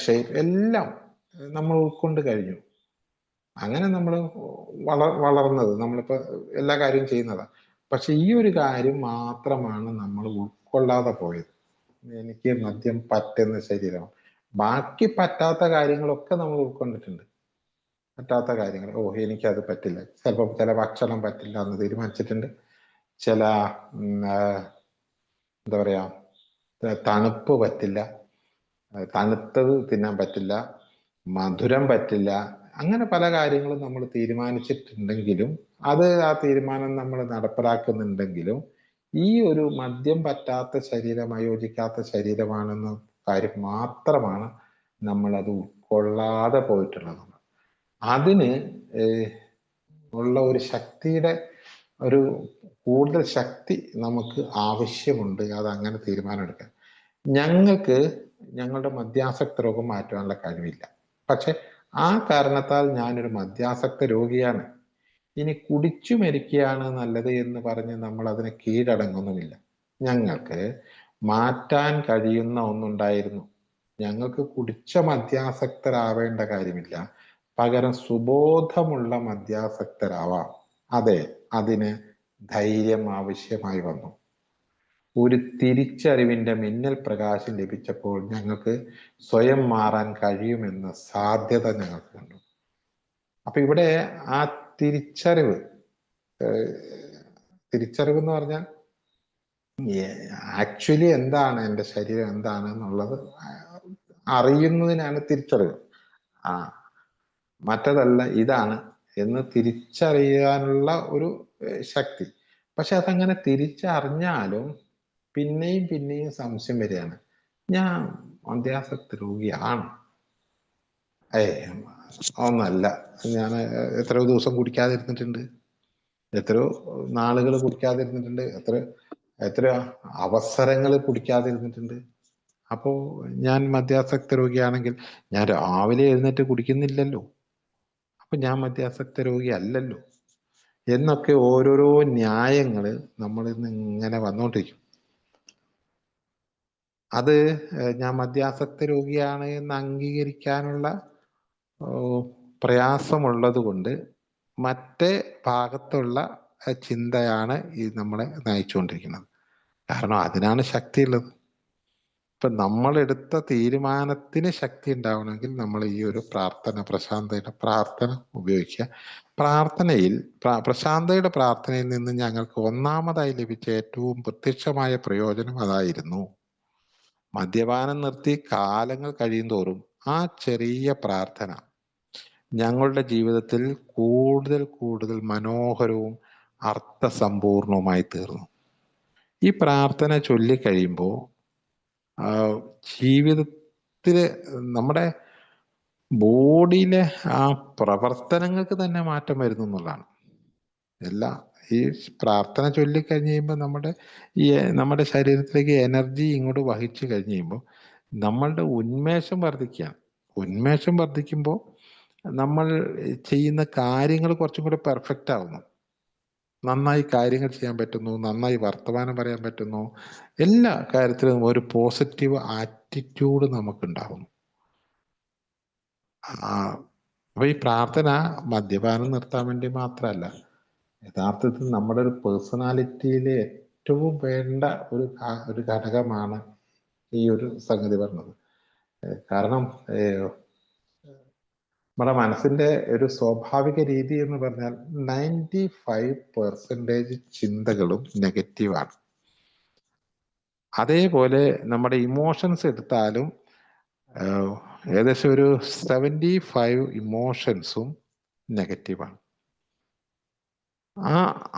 ഷേപ്പ് എല്ലാം നമ്മൾ ഉൾക്കൊണ്ട് കഴിഞ്ഞു. അങ്ങനെ നമ്മൾ വളർന്നത്, നമ്മളിപ്പോ എല്ലാ കാര്യവും ചെയ്യുന്നതാണ്. പക്ഷെ ഈ ഒരു കാര്യം മാത്രമാണ് നമ്മൾ ഉൾക്കൊള്ളാതെ പോയത്. എനിക്ക് മദ്യം പറ്റുന്ന ശരീരം, ബാക്കി പറ്റാത്ത കാര്യങ്ങളൊക്കെ നമ്മൾ ഉൾക്കൊണ്ടിട്ടുണ്ട്. പറ്റാത്ത കാര്യങ്ങൾ, എനിക്കത് പറ്റില്ല, ചിലപ്പോൾ ചില ഭക്ഷണം പറ്റില്ല എന്ന് തീരുമാനിച്ചിട്ടുണ്ട്. ചില എന്താ പറയാ, തണുപ്പ് പറ്റില്ല, തണുത്തത് തിന്നാൻ പറ്റില്ല, മധുരം പറ്റില്ല, അങ്ങനെ പല കാര്യങ്ങളും നമ്മൾ തീരുമാനിച്ചിട്ടുണ്ടെങ്കിലും ആ തീരുമാനം നമ്മൾ നടപ്പിലാക്കുന്നുണ്ടെങ്കിലും ഈ ഒരു മദ്യം പറ്റാത്ത ശരീരം, അയോജിക്കാത്ത ശരീരമാണെന്ന കാര്യം മാത്രമാണ് നമ്മൾ അത് ഉൾക്കൊള്ളാതെ പോയിട്ടുള്ളത്. അതിന് ഉള്ള ഒരു ശക്തിയുടെ ഒരു കൂടുതൽ ശക്തി നമുക്ക് ആവശ്യമുണ്ട്. അത് അങ്ങനെ തീരുമാനമെടുക്കാൻ ഞങ്ങൾക്ക് ഞങ്ങളുടെ മദ്യാസക്ത രോഗം മാറ്റാനുള്ള കഴിവില്ല. പക്ഷെ ആ കാരണത്താൽ ഞാനൊരു മദ്യാസക്ത രോഗിയാണ്. ഇനി കുടിച്ചു മരിക്കുകയാണ് നല്ലത് എന്ന് പറഞ്ഞ് നമ്മൾ അതിനെ കീഴടങ്ങുന്നുമില്ല. ഞങ്ങൾക്ക് മാറ്റാൻ കഴിയുന്ന ഒന്നുണ്ടായിരുന്നു. ഞങ്ങൾക്ക് കുടിച്ച മദ്യാസക്തരാവേണ്ട കാര്യമില്ല, പകരം സുബോധമുള്ള മദ്യാസക്തരാവാം. അതെ, അതിന് ധൈര്യം ആവശ്യമായി വന്നു. ഒരു തിരിച്ചറിവിന്റെ മിന്നൽ പ്രകാശം ലഭിച്ചപ്പോൾ ഞങ്ങൾക്ക് സ്വയം മാറാൻ കഴിയുമെന്ന സാധ്യത ഞങ്ങൾക്ക് കണ്ടു. അപ്പൊ ഇവിടെ ആ തിരിച്ചറിവ് എന്ന് പറഞ്ഞാൽ ആക്ച്വലി എന്താണ് എൻ്റെ ശരീരം എന്താണ് എന്നുള്ളത് അറിയുന്നതിനാണ് തിരിച്ചറിവ്. മറ്റതല്ല, ഇതാണ് എന്ന് തിരിച്ചറിയാനുള്ള ഒരു ശക്തി. പക്ഷെ അതങ്ങനെ തിരിച്ചറിഞ്ഞാലും പിന്നെയും സംശയം വരികയാണ്, ഞാൻ മദ്യാസക്ത രോഗിയാണ്, ഒന്നല്ല, ഞാൻ എത്രയോ ദിവസം കുടിക്കാതിരുന്നിട്ടുണ്ട്, എത്രയോ നാളുകൾ കുടിക്കാതിരുന്നിട്ടുണ്ട്, എത്ര അവസരങ്ങൾ കുടിക്കാതിരുന്നിട്ടുണ്ട്. അപ്പോ ഞാൻ മദ്യാസക്ത രോഗിയാണെങ്കിൽ ഞാൻ രാവിലെ എഴുന്നേറ്റ് കുടിക്കുന്നില്ലല്ലോ, അപ്പൊ ഞാൻ മദ്യാസക്ത രോഗി അല്ലല്ലോ എന്നൊക്കെ ഓരോരോ ന്യായങ്ങൾ നമ്മളിൽ നിന്ന് ഇങ്ങനെ വന്നുകൊണ്ടിരിക്കും. അത് ഞാൻ മദ്യാസക്ത രോഗിയാണ് എന്ന് അംഗീകരിക്കാനുള്ള പ്രയാസമുള്ളത് കൊണ്ട് മറ്റേ ഭാഗത്തുള്ള ചിന്തയാണ് ഈ നമ്മളെ നയിച്ചുകൊണ്ടിരിക്കുന്നത്. കാരണം അതിനാണ് ശക്തിയുള്ളത്. ഇപ്പൊ നമ്മളെടുത്ത തീരുമാനത്തിന് ശക്തി ഉണ്ടാവണമെങ്കിൽ നമ്മൾ ഈ ഒരു പ്രാർത്ഥന, പ്രശാന്തയുടെ പ്രാർത്ഥന ഉപയോഗിക്കുക. പ്രാർത്ഥനയിൽ, പ്രശാന്തയുടെ പ്രാർത്ഥനയിൽ നിന്ന് ഞങ്ങൾക്ക് ഒന്നാമതായി ലഭിച്ച ഏറ്റവും പ്രത്യക്ഷമായ പ്രയോജനം അതായിരുന്നു. മദ്യപാനം നിർത്തി കാലങ്ങൾ കഴിയുന്തോറും ആ ചെറിയ പ്രാർത്ഥന ഞങ്ങളുടെ ജീവിതത്തിൽ കൂടുതൽ മനോഹരവും അർത്ഥസമ്പൂർണവുമായി തീർന്നു. ഈ പ്രാർത്ഥന ചൊല്ലിക്കഴിയുമ്പോൾ ജീവിതത്തില് നമ്മുടെ ബോഡിയിലെ ആ പ്രവർത്തനങ്ങൾക്ക് തന്നെ മാറ്റം വരുന്നു എന്നുള്ളതാണ്. ഈ പ്രാർത്ഥന ചൊല്ലിക്കഴിഞ്ഞ് കഴിയുമ്പോൾ നമ്മുടെ ശരീരത്തിലേക്ക് എനർജി ഇങ്ങോട്ട് വഹിച്ചു കഴിഞ്ഞ് കഴിയുമ്പോൾ നമ്മളുടെ ഉന്മേഷം വർദ്ധിക്കുകയാണ്. ഉന്മേഷം വർദ്ധിക്കുമ്പോൾ നമ്മൾ ചെയ്യുന്ന കാര്യങ്ങൾ കുറച്ചും കൂടെ പെർഫെക്റ്റ് ആവുന്നു, നന്നായി കാര്യങ്ങൾ ചെയ്യാൻ പറ്റുന്നു, നന്നായി വർത്തമാനം പറയാൻ പറ്റുന്നു, എല്ലാ കാര്യത്തിലും ഒരു പോസിറ്റീവ് ആറ്റിറ്റ്യൂഡ് നമുക്കുണ്ടാവുന്നു. അപ്പൊ ഈ പ്രാർത്ഥന മദ്യപാനം നിർത്താൻ വേണ്ടി മാത്രമല്ല, യഥാർത്ഥത്തിൽ നമ്മുടെ ഒരു പേഴ്സണാലിറ്റിയിലെ ഏറ്റവും വേണ്ട ഒരു ഘടകമാണ് ഈ ഒരു സംഗതി പറഞ്ഞത്. കാരണം നമ്മുടെ മനസ്സിന്റെ ഒരു സ്വാഭാവിക രീതി എന്ന് പറഞ്ഞാൽ 95% ചിന്തകളും നെഗറ്റീവാണ്. അതേപോലെ നമ്മുടെ ഇമോഷൻസ് എടുത്താലും ഏകദേശം ഒരു 75 ഇമോഷൻസും നെഗറ്റീവാണ്.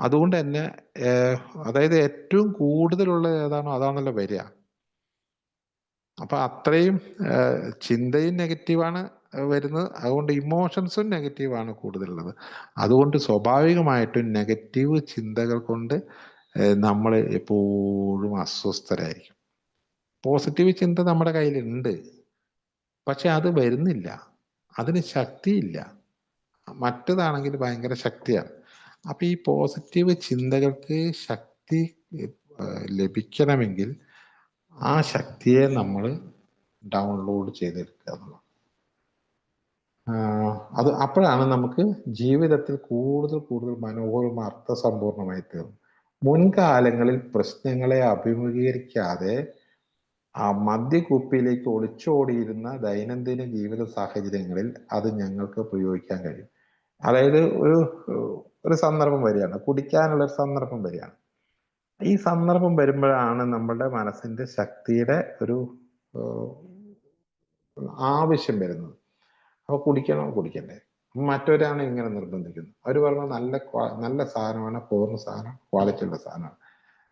അതുകൊണ്ട് തന്നെ അതായത് ഏറ്റവും കൂടുതലുള്ള ഏതാണോ അതാണല്ലോ വരിക. അപ്പൊ അത്രയും ചിന്തയും നെഗറ്റീവാണ് വരുന്നത്. അതുകൊണ്ട് ഇമോഷൻസും നെഗറ്റീവാണ് കൂടുതലുള്ളത്. അതുകൊണ്ട് സ്വാഭാവികമായിട്ടും നെഗറ്റീവ് ചിന്തകൾ കൊണ്ട് നമ്മൾ എപ്പോഴും അസ്വസ്ഥരായിരിക്കും. പോസിറ്റീവ് ചിന്ത നമ്മുടെ കയ്യിലുണ്ട്, പക്ഷെ അത് വരുന്നില്ല, അതിന് ശക്തിയില്ല. മറ്റതാണെങ്കിൽ ഭയങ്കര ശക്തിയാണ്. അപ്പൊ ഈ പോസിറ്റീവ് ചിന്തകൾക്ക് ശക്തി ലഭിക്കണമെങ്കിൽ ആ ശക്തിയെ നമ്മൾ ഡൗൺലോഡ് ചെയ്തെടുക്കുക എന്നുള്ളത്. അത് അപ്പോഴാണ് നമുക്ക് ജീവിതത്തിൽ കൂടുതൽ കൂടുതൽ മനോഹരവും അർത്ഥസമ്പൂർണമായി തീർന്നു. മുൻകാലങ്ങളിൽ പ്രശ്നങ്ങളെ അഭിമുഖീകരിക്കാതെ ആ മദ്യക്കുപ്പിയിലേക്ക് ഒളിച്ചോടിയിരുന്ന ദൈനംദിന ജീവിത സാഹചര്യങ്ങളിൽ അത് ഞങ്ങൾക്ക് പ്രയോഗിക്കാൻ കഴിയും. അതായത് ഒരു സന്ദർഭം വരികയാണ്, കുടിക്കാനുള്ള ഒരു സന്ദർഭം വരികയാണ്. ഈ സന്ദർഭം വരുമ്പോഴാണ് നമ്മുടെ മനസ്സിന്റെ ശക്തിയുടെ ഒരു ആവശ്യം വരുന്നത്. അപ്പൊ കുടിക്കണോ കുടിക്കണ്ടേ? മറ്റൊരാണ് ഇങ്ങനെ നിർബന്ധിക്കുന്നത്. അവർ പറഞ്ഞു നല്ല സാധനമാണ്, പൂർണ്ണ സാധനം, ക്വാളിറ്റി ഉള്ള സാധനമാണ്.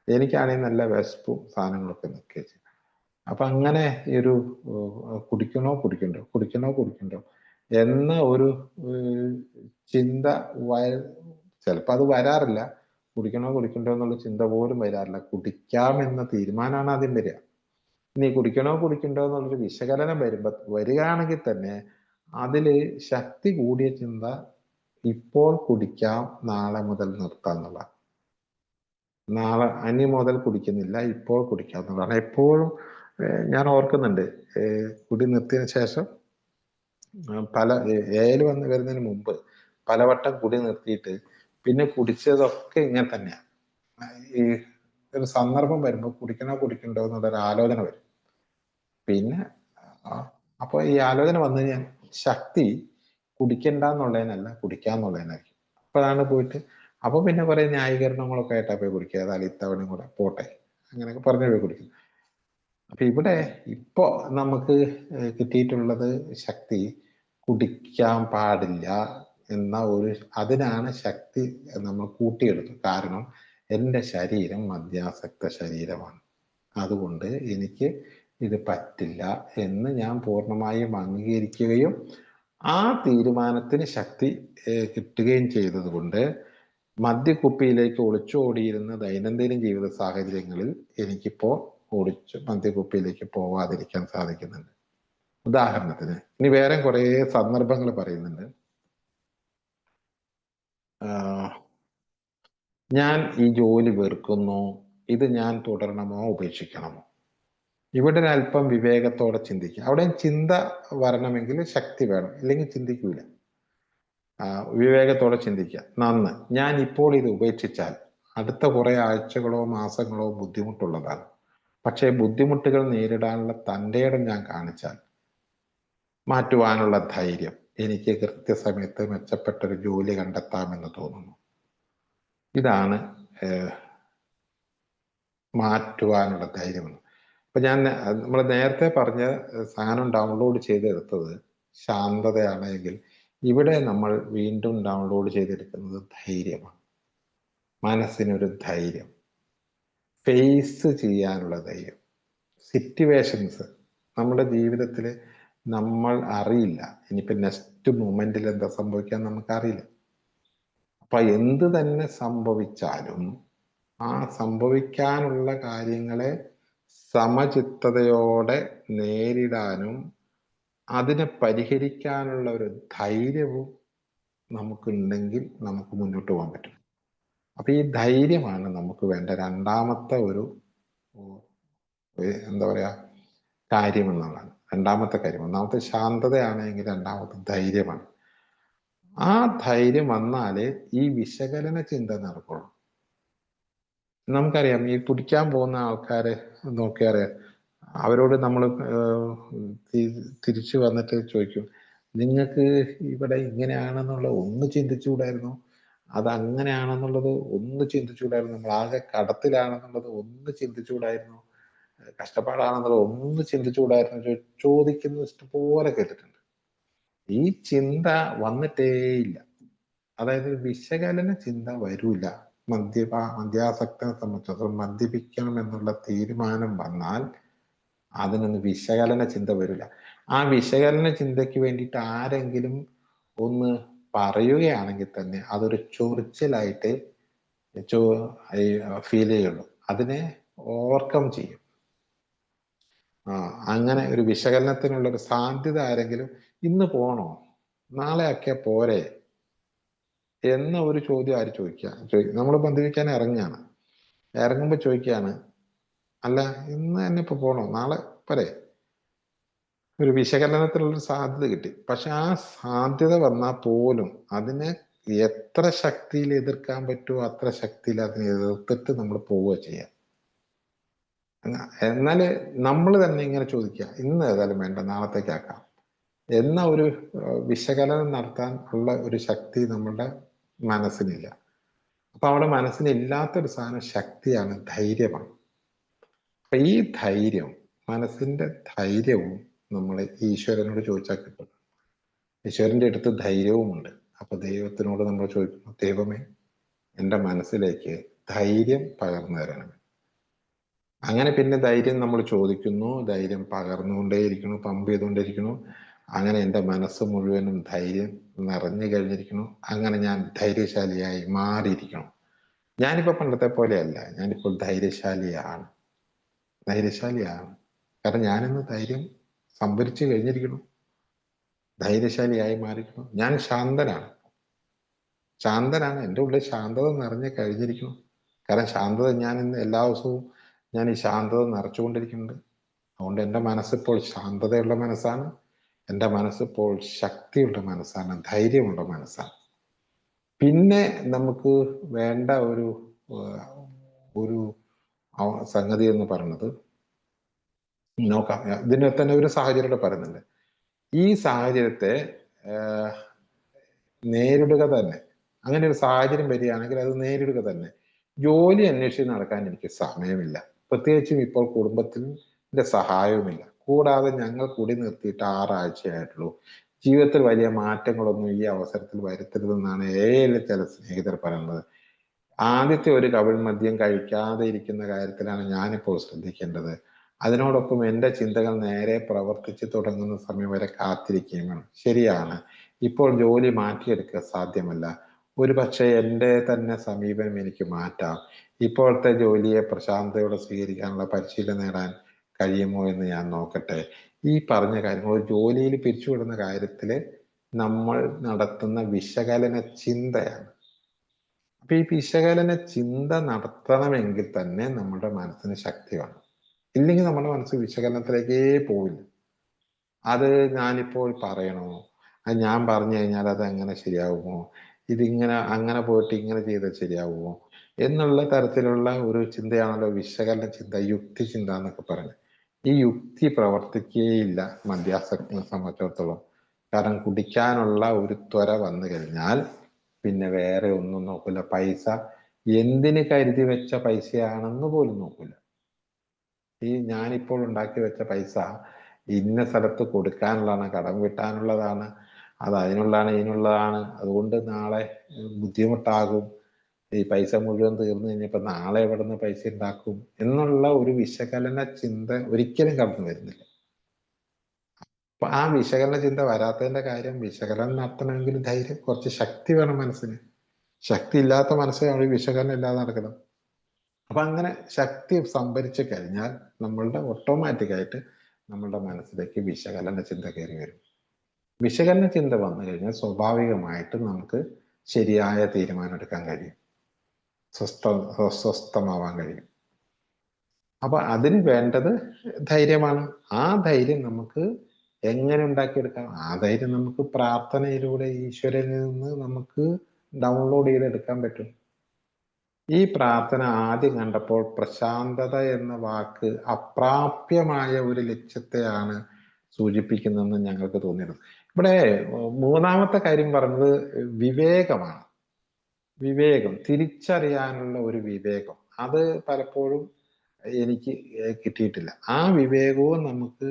എനിക്കാണെങ്കിൽ നല്ല വിശപ്പും സാധനങ്ങളൊക്കെ നിൽക്കുക. അപ്പൊ അങ്ങനെ ഈ ഒരു കുടിക്കണോ എന്ന ഒരു ചിന്ത ചിലപ്പോൾ അത് വരാറില്ല. കുടിക്കണോ എന്നുള്ള ചിന്ത പോലും വരാറില്ല. കുടിക്കാം എന്ന തീരുമാനമാണ് ആദ്യം വരിക. ഇനി കുടിക്കണോ എന്നുള്ളൊരു വിശകലനം വരികയാണെങ്കിൽ തന്നെ അതില് ശക്തി കൂടിയ ചിന്ത ഇപ്പോൾ കുടിക്കാം, നാളെ മുതൽ നിർത്താം എന്നുള്ള, അനി മുതൽ കുടിക്കുന്നില്ല, ഇപ്പോൾ കുടിക്കാം എന്നുള്ളതാണ്. എപ്പോഴും ഞാൻ ഓർക്കുന്നുണ്ട്, കുടി നിർത്തിയതിനു ശേഷം വരുന്നതിന് മുമ്പ് പലവട്ടം കുടി നിർത്തിയിട്ട് പിന്നെ കുടിച്ചതൊക്കെ ഇങ്ങനെ തന്നെയാണ്. ഈ ഒരു സന്ദർഭം വരുമ്പോൾ കുടിക്കണോ എന്നുള്ളൊരു ആലോചന വരും. പിന്നെ അപ്പൊ ഈ ആലോചന വന്നു കഴിഞ്ഞാൽ ശക്തി കുടിക്കണ്ട എന്നുള്ളതിനല്ല, കുടിക്കാന്നുള്ളതിനായിരിക്കും. അപ്പോഴാണ് പോയിട്ട് അപ്പൊ പിന്നെ കുറെ ന്യായീകരണങ്ങളൊക്കെ ആയിട്ടാ പോയി കുടിക്കുക. അതായത് ഇത്തവണയും കൂടെ പോട്ടെ അങ്ങനെയൊക്കെ പറഞ്ഞു പോയി കുടിക്കും. അപ്പൊ ഇവിടെ ഇപ്പൊ നമുക്ക് കിട്ടിയിട്ടുള്ളത് ശക്തി കുടിക്കാൻ പാടില്ല എന്ന അതിനാണ് ശക്തി നമ്മൾ കൂട്ടിയെടുത്തു. കാരണം എൻ്റെ ശരീരം മദ്യാസക്ത ശരീരമാണ്, അതുകൊണ്ട് എനിക്ക് ഇത് പറ്റില്ല എന്ന് ഞാൻ പൂർണ്ണമായും അംഗീകരിക്കുകയും ആ തീരുമാനത്തിന് ശക്തി കിട്ടുകയും ചെയ്തത് കൊണ്ട് മദ്യക്കുപ്പിയിലേക്ക് ഒളിച്ചോടിയിരുന്ന ദൈനംദിന ജീവിത സാഹചര്യങ്ങളിൽ എനിക്കിപ്പോൾ മദ്യക്കുപ്പിയിലേക്ക് പോവാതിരിക്കാൻ സാധിക്കുന്നുണ്ട്. ഉദാഹരണത്തിന് ഇനി വേറെ കുറെ സന്ദർഭങ്ങൾ പറയുന്നുണ്ട്. ഞാൻ ഈ ജോലി വെറുക്കുന്നു, ഇത് ഞാൻ തുടരണമോ ഉപേക്ഷിക്കണമോ? ഇവിടെ ഒരല്പം വിവേകത്തോടെ ചിന്തിക്കുക. അവിടെ ചിന്ത വരണമെങ്കിൽ ശക്തി വേണം, ഇല്ലെങ്കിൽ ചിന്തിക്കൂല. വിവേകത്തോടെ ചിന്തിക്കുക. ഞാൻ ഇപ്പോൾ ഇത് ഉപേക്ഷിച്ചാൽ അടുത്ത കുറെ ആഴ്ചകളോ മാസങ്ങളോ ബുദ്ധിമുട്ടുള്ളതാണ്. പക്ഷേ ബുദ്ധിമുട്ടുകൾ നേരിടാനുള്ള തൻ്റെ ഇടം ഞാൻ കാണിച്ചാൽ മാറ്റുവാനുള്ള ധൈര്യം എനിക്ക് കൃത്യസമയത്ത് മെച്ചപ്പെട്ടൊരു ജോലി കണ്ടെത്താമെന്ന് തോന്നുന്നു. ഇതാണ് മാറ്റുവാനുള്ള ധൈര്യമെന്ന്. അപ്പൊ നമ്മൾ നേരത്തെ പറഞ്ഞ സാധനം ഡൗൺലോഡ് ചെയ്തെടുത്തത് ശാന്തതയാണെങ്കിൽ ഇവിടെ നമ്മൾ വീണ്ടും ഡൗൺലോഡ് ചെയ്തെടുക്കുന്നത് ധൈര്യമാണ്. മനസ്സിനൊരു ധൈര്യം, ഫേസ് ചെയ്യാനുള്ള ധൈര്യം. സിറ്റുവേഷൻസ് നമ്മുടെ ജീവിതത്തിൽ നമ്മൾ അറിയില്ല, ഇനിയിപ്പോൾ നെക്സ്റ്റ് മൊമെന്റിൽ എന്താ സംഭവിക്കാൻ നമുക്കറിയില്ല. അപ്പൊ എന്ത് തന്നെ സംഭവിച്ചാലും ആ സംഭവിക്കാനുള്ള കാര്യങ്ങളെ സമചിത്തതയോടെ നേരിടാനും അതിനെ പരിഹരിക്കാനുള്ള ഒരു ധൈര്യവും നമുക്കുണ്ടെങ്കിൽ നമുക്ക് മുന്നോട്ട് പോകാൻ പറ്റും. അപ്പൊ ഈ ധൈര്യമാണ് നമുക്ക് വേണ്ട രണ്ടാമത്തെ ഒരു എന്താ പറയാ കാര്യം എന്നുള്ളതാണ്. രണ്ടാമത്തെ കാര്യം. ഒന്നാമത്തെ ശാന്തതയാണെങ്കിൽ രണ്ടാമത്തെ ധൈര്യമാണ്. ആ ധൈര്യം വന്നാലേ ഈ വിശകലന ചിന്ത നടക്കുള്ളൂ. നമുക്കറിയാം, ഈ കുടിക്കാൻ പോകുന്ന ആൾക്കാരെ നോക്കിയാറിയാം, അവരോട് നമ്മൾ തിരിച്ചു വന്നിട്ട് ചോദിക്കും, നിങ്ങൾക്ക് ഇവിടെ ഇങ്ങനെയാണെന്നുള്ള ഒന്ന് ചിന്തിച്ചുകൂടായിരുന്നു, അത് അങ്ങനെയാണെന്നുള്ളത് ഒന്ന് ചിന്തിച്ചുകൂടായിരുന്നു, നമ്മൾ ആകെ കടത്തിലാണെന്നുള്ളത് ഒന്ന് ചിന്തിച്ചുകൂടായിരുന്നു, കഷ്ടപ്പാടാണെന്നുള്ളത് ഒന്ന് ചിന്തിച്ചുകൂടായിരുന്നു ചോദിക്കുന്നത് ഇഷ്ടംപോലെ കേട്ടിട്ടുണ്ട്. ഈ ചിന്ത വന്നിട്ടേയില്ല. അതായത് വിശകലന ചിന്ത വരൂല. മദ്യാസക്തനെ സംബന്ധിച്ചിടത്തോളം മദ്യപിക്കണം എന്നുള്ള തീരുമാനം വന്നാൽ അതിനൊന്ന് വിശകലന ചിന്ത വരില്ല. ആ വിശകലന ചിന്തയ്ക്ക് വേണ്ടിയിട്ട് ആരെങ്കിലും ഒന്ന് പറയുകയാണെങ്കിൽ തന്നെ അതൊരു ചൊറിച്ചിലായിട്ട് ഫീൽ ചെയ്യുള്ളൂ. അതിനെ ഓവർകം ചെയ്യും. അങ്ങനെ ഒരു വിശകലനത്തിനുള്ള ഒരു സാധ്യത ആരെങ്കിലും ഇന്ന് പോണോ നാളെ ആക്കിയാൽ പോരെ എന്ന ഒരു ചോദ്യം ആര് നമ്മൾ ബന്ധിപ്പിക്കാൻ ഇറങ്ങുമ്പോൾ ചോദിക്കുകയാണ്, അല്ല ഇന്ന് തന്നെ ഇപ്പൊ പോണോ നാളെ പോരെ. ഒരു വിശകലനത്തിനുള്ള സാധ്യത കിട്ടി. പക്ഷെ ആ സാധ്യത വന്നാൽ പോലും അതിനെ എത്ര ശക്തിയിൽ എതിർക്കാൻ പറ്റുമോ അത്ര ശക്തിയിൽ അതിനെ എതിർത്തിട്ട് നമ്മൾ പോവുക ചെയ്യാം. എന്നാല് നമ്മൾ തന്നെ ഇങ്ങനെ ചോദിക്കുക, ഇന്ന് ഏതായാലും വേണ്ട നാളത്തേക്കാക്കാം എന്ന ഒരു വിശകലനം നടത്താൻ ഉള്ള ഒരു ശക്തി നമ്മളുടെ മനസ്സിനില്ല. അപ്പൊ അവിടെ മനസ്സിനില്ലാത്തൊരു സാധനം ശക്തിയാണ്, ധൈര്യമാണ്. അപ്പൊ ഈ ധൈര്യം, മനസ്സിന്റെ ധൈര്യവും നമ്മൾ ഈശ്വരനോട് ചോദിച്ചാൽ കിട്ടും. ഈശ്വരന്റെ അടുത്ത് ധൈര്യവുമുണ്ട്. അപ്പൊ ദൈവത്തിനോട് നമ്മൾ ചോദിക്കുന്നു, ദൈവമേ എൻ്റെ മനസ്സിലേക്ക് ധൈര്യം പകർന്നു തരണമേ. അങ്ങനെ പിന്നെ ധൈര്യം നമ്മൾ ചോദിക്കുന്നു, ധൈര്യം പകർന്നുകൊണ്ടേയിരിക്കുന്നു, പമ്പ് ചെയ്തുകൊണ്ടേയിരിക്കുന്നു. അങ്ങനെ എൻ്റെ മനസ്സ് മുഴുവനും ധൈര്യം നിറഞ്ഞു കഴിഞ്ഞിരിക്കുന്നു. അങ്ങനെ ഞാൻ ധൈര്യശാലിയായി മാറിയിരിക്കണം. ഞാനിപ്പോൾ പണ്ടത്തെ പോലെയല്ല, ഞാനിപ്പോൾ ധൈര്യശാലിയാണ്. കാരണം ഞാനിന്ന് ധൈര്യം സംഭരിച്ചു കഴിഞ്ഞിരിക്കുന്നു, ധൈര്യശാലിയായി മാറിയിരിക്കുന്നു. ഞാൻ ശാന്തനാണ്. എൻ്റെ ഉള്ളിൽ ശാന്തത നിറഞ്ഞു കഴിഞ്ഞിരിക്കുന്നു. കാരണം ശാന്തത ഞാൻ ഇന്ന് എല്ലാ ദിവസവും ഞാൻ ഈ ശാന്തത നിറച്ചുകൊണ്ടിരിക്കുന്നുണ്ട്. അതുകൊണ്ട് എൻ്റെ മനസ്സിപ്പോൾ ശാന്തതയുള്ള മനസ്സാണ്. എൻ്റെ മനസ്സിപ്പോൾ ശക്തിയുള്ള മനസ്സാണ്, ധൈര്യമുള്ള മനസ്സാണ്. പിന്നെ നമുക്ക് വേണ്ട ഒരു സംഗതി എന്ന് പറയുന്നത്, നോക്കാം, ഇതിനെ തന്നെ ഒരു സാഹചര്യം പറയുന്നുണ്ട്. ഈ സാഹചര്യത്തെ നേരിടുക തന്നെ. അങ്ങനെ ഒരു സാഹചര്യം വരികയാണെങ്കിൽ അത് നേരിടുക തന്നെ. ജോലി അന്വേഷിച്ച് നടക്കാൻ എനിക്ക് സമയമില്ല, പ്രത്യേകിച്ചും ഇപ്പോൾ കുടുംബത്തിന്റെ സഹായവുമില്ല. കൂടാതെ ഞങ്ങൾ കുടി നിർത്തിയിട്ട് 6 ആഴ്ചയായിട്ടുള്ളൂ. ജീവിതത്തിൽ വലിയ മാറ്റങ്ങളൊന്നും ഈ അവസരത്തിൽ വരുത്തരുതെന്നാണ് ചില സ്നേഹിതർ പറയുന്നത്. ആദ്യത്തെ ഒരു കവിൾ മദ്യം കഴിക്കാതെ ഇരിക്കുന്ന കാര്യത്തിലാണ് ഞാനിപ്പോൾ ശ്രദ്ധിക്കേണ്ടത്. അതിനോടൊപ്പം എൻ്റെ ചിന്തകൾ നേരെ പ്രവർത്തിച്ചു തുടങ്ങുന്ന സമയം വരെ കാത്തിരിക്കുകയും വേണം. ശരിയാണ്, ഇപ്പോൾ ജോലി മാറ്റിയെടുക്കുക സാധ്യമല്ല. ഒരു പക്ഷേ എൻ്റെ തന്നെ സമീപനം എനിക്ക് മാറ്റാം. ഇപ്പോഴത്തെ ജോലിയെ പ്രശാന്തയോടെ സ്വീകരിക്കാനുള്ള പരിശീലനം നേടാൻ കഴിയുമോ എന്ന് ഞാൻ നോക്കട്ടെ. ഈ പറഞ്ഞ കാര്യങ്ങൾ ജോലിയിൽ പിരിച്ചുവിടുന്ന കാര്യത്തിൽ നമ്മൾ നടത്തുന്ന വിശകലന ചിന്തയാണ്. അപ്പൊ ഈ വിശകലന ചിന്ത നടത്തണമെങ്കിൽ തന്നെ നമ്മുടെ മനസ്സിന് ശക്തി വേണം. ഇല്ലെങ്കിൽ നമ്മുടെ മനസ്സ് വിശകലനത്തിലേക്കേ പോവില്ല. അത് ഞാനിപ്പോൾ പറയണോ, അത് ഞാൻ പറഞ്ഞു കഴിഞ്ഞാൽ അത് എങ്ങനെ ശരിയാവുമോ, ഇതിങ്ങനെ അങ്ങനെ പോയിട്ട് ഇങ്ങനെ ചെയ്താൽ ശരിയാവുമോ എന്നുള്ള തരത്തിലുള്ള ഒരു ചിന്തയാണല്ലോ വിശകലന ചിന്ത, യുക്തി ചിന്ത എന്നൊക്കെ പറയുന്നത്. ഈ യുക്തി പ്രവർത്തിക്കുകയില്ല മദ്യാസക്തിയെ സംബന്ധിച്ചിടത്തോളം. കാരണം കുടിക്കാനുള്ള ഒരു ത്വര വന്നു കഴിഞ്ഞാൽ പിന്നെ വേറെ ഒന്നും നോക്കില്ല. പൈസ എന്തിന് കരുതി വെച്ച പൈസയാണെന്ന് പോലും നോക്കില്ല. ഈ ഞാനിപ്പോൾ ഉണ്ടാക്കി വെച്ച പൈസ ഇന്ന സ്ഥലത്ത് കൊടുക്കാനുള്ളതാണ്, കടം വീട്ടാനുള്ളതാണ്, അത് അതിനുള്ളതാണ് ഇതിനുള്ളതാണ്, അതുകൊണ്ട് നാളെ ബുദ്ധിമുട്ടാകും, ഈ പൈസ മുഴുവൻ തീർന്നു കഴിഞ്ഞപ്പോൾ നാളെ എവിടെ നിന്ന് പൈസ ഉണ്ടാക്കും എന്നുള്ള ഒരു വിശകലന ചിന്ത ഒരിക്കലും കടന്നു വരുന്നില്ല. അപ്പൊ ആ വിശകലന ചിന്ത വരാത്തതിന്റെ കാര്യം, വിശകലനം നടത്തണമെങ്കിൽ ധൈര്യം, കുറച്ച് ശക്തി വേണം മനസ്സിന്. ശക്തി ഇല്ലാത്ത മനസ്സാണ് വിശകലനം ഇല്ലാതെ നടക്കണം. അപ്പൊ അങ്ങനെ ശക്തി സംഭരിച്ചു കഴിഞ്ഞാൽ നമ്മളുടെ ഓട്ടോമാറ്റിക്കായിട്ട് നമ്മളുടെ മനസ്സിലേക്ക് വിശകലന ചിന്ത കയറി വരും. വിശകലന ചിന്ത വന്നു കഴിഞ്ഞാൽ സ്വാഭാവികമായിട്ട് നമുക്ക് ശരിയായ തീരുമാനം എടുക്കാൻ കഴിയും, സ്വസ്ഥമാവാൻ കഴിയും. അപ്പൊ അതിന് വേണ്ടത് ധൈര്യമാണ്. ആ ധൈര്യം നമുക്ക് എങ്ങനെ ഉണ്ടാക്കിയെടുക്കാം? ആ ധൈര്യം നമുക്ക് പ്രാർത്ഥനയിലൂടെ ഈശ്വരനിൽ നിന്ന് നമുക്ക് ഡൗൺലോഡ് ചെയ്തെടുക്കാൻ പറ്റും. ഈ പ്രാർത്ഥന ആദ്യം കണ്ടപ്പോൾ പ്രശാന്തത എന്ന വാക്ക് അപ്രാപ്യമായ ഒരു ലക്ഷ്യത്തെയാണ് സൂചിപ്പിക്കുന്നതെന്ന് ഞങ്ങൾക്ക് തോന്നിയിരുന്നു. ഇവിടെ മൂന്നാമത്തെ കാര്യം പറഞ്ഞത് വിവേകമാണ്. വിവേകം, തിരിച്ചറിയാനുള്ള ഒരു വിവേകം, അത് പലപ്പോഴും എനിക്ക് കിട്ടിയിട്ടില്ല. ആ വിവേകവും നമുക്ക്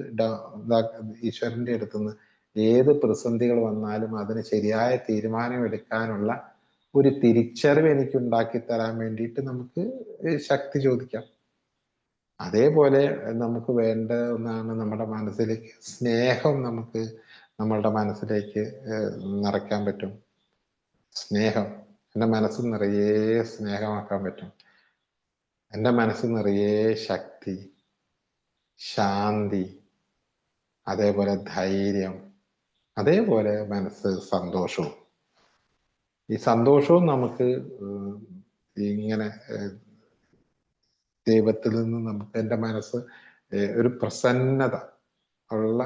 ഈശ്വരന്റെ അടുത്തുനിന്ന് ഏത് പ്രതിസന്ധികൾ വന്നാലും അതിന് ശരിയായ തീരുമാനം എടുക്കാനുള്ള ഒരു തിരിച്ചറിവ് എനിക്ക് ഉണ്ടാക്കി തരാൻ വേണ്ടിയിട്ട് നമുക്ക് ശക്തി ചോദിക്കാം. അതേപോലെ നമുക്ക് വേണ്ട ഒന്നാണ് നമ്മുടെ മനസ്സിലേക്ക് സ്നേഹം. നമുക്ക് നമ്മളുടെ മനസ്സിലേക്ക് നിറയ്ക്കാൻ പറ്റും. സ്നേഹം, എൻ്റെ മനസ്സ് നിറയെ സ്നേഹമാക്കാൻ പറ്റും. എൻ്റെ മനസ്സ് നിറയെ ശക്തി, ശാന്തി, അതേപോലെ ധൈര്യം, അതേപോലെ മനസ്സ് സന്തോഷവും. ഈ സന്തോഷവും നമുക്ക് ഇങ്ങനെ ദൈവത്തിൽ നിന്ന് നമുക്ക് എൻ്റെ മനസ്സ് ഒരു പ്രസന്നത ഉള്ള,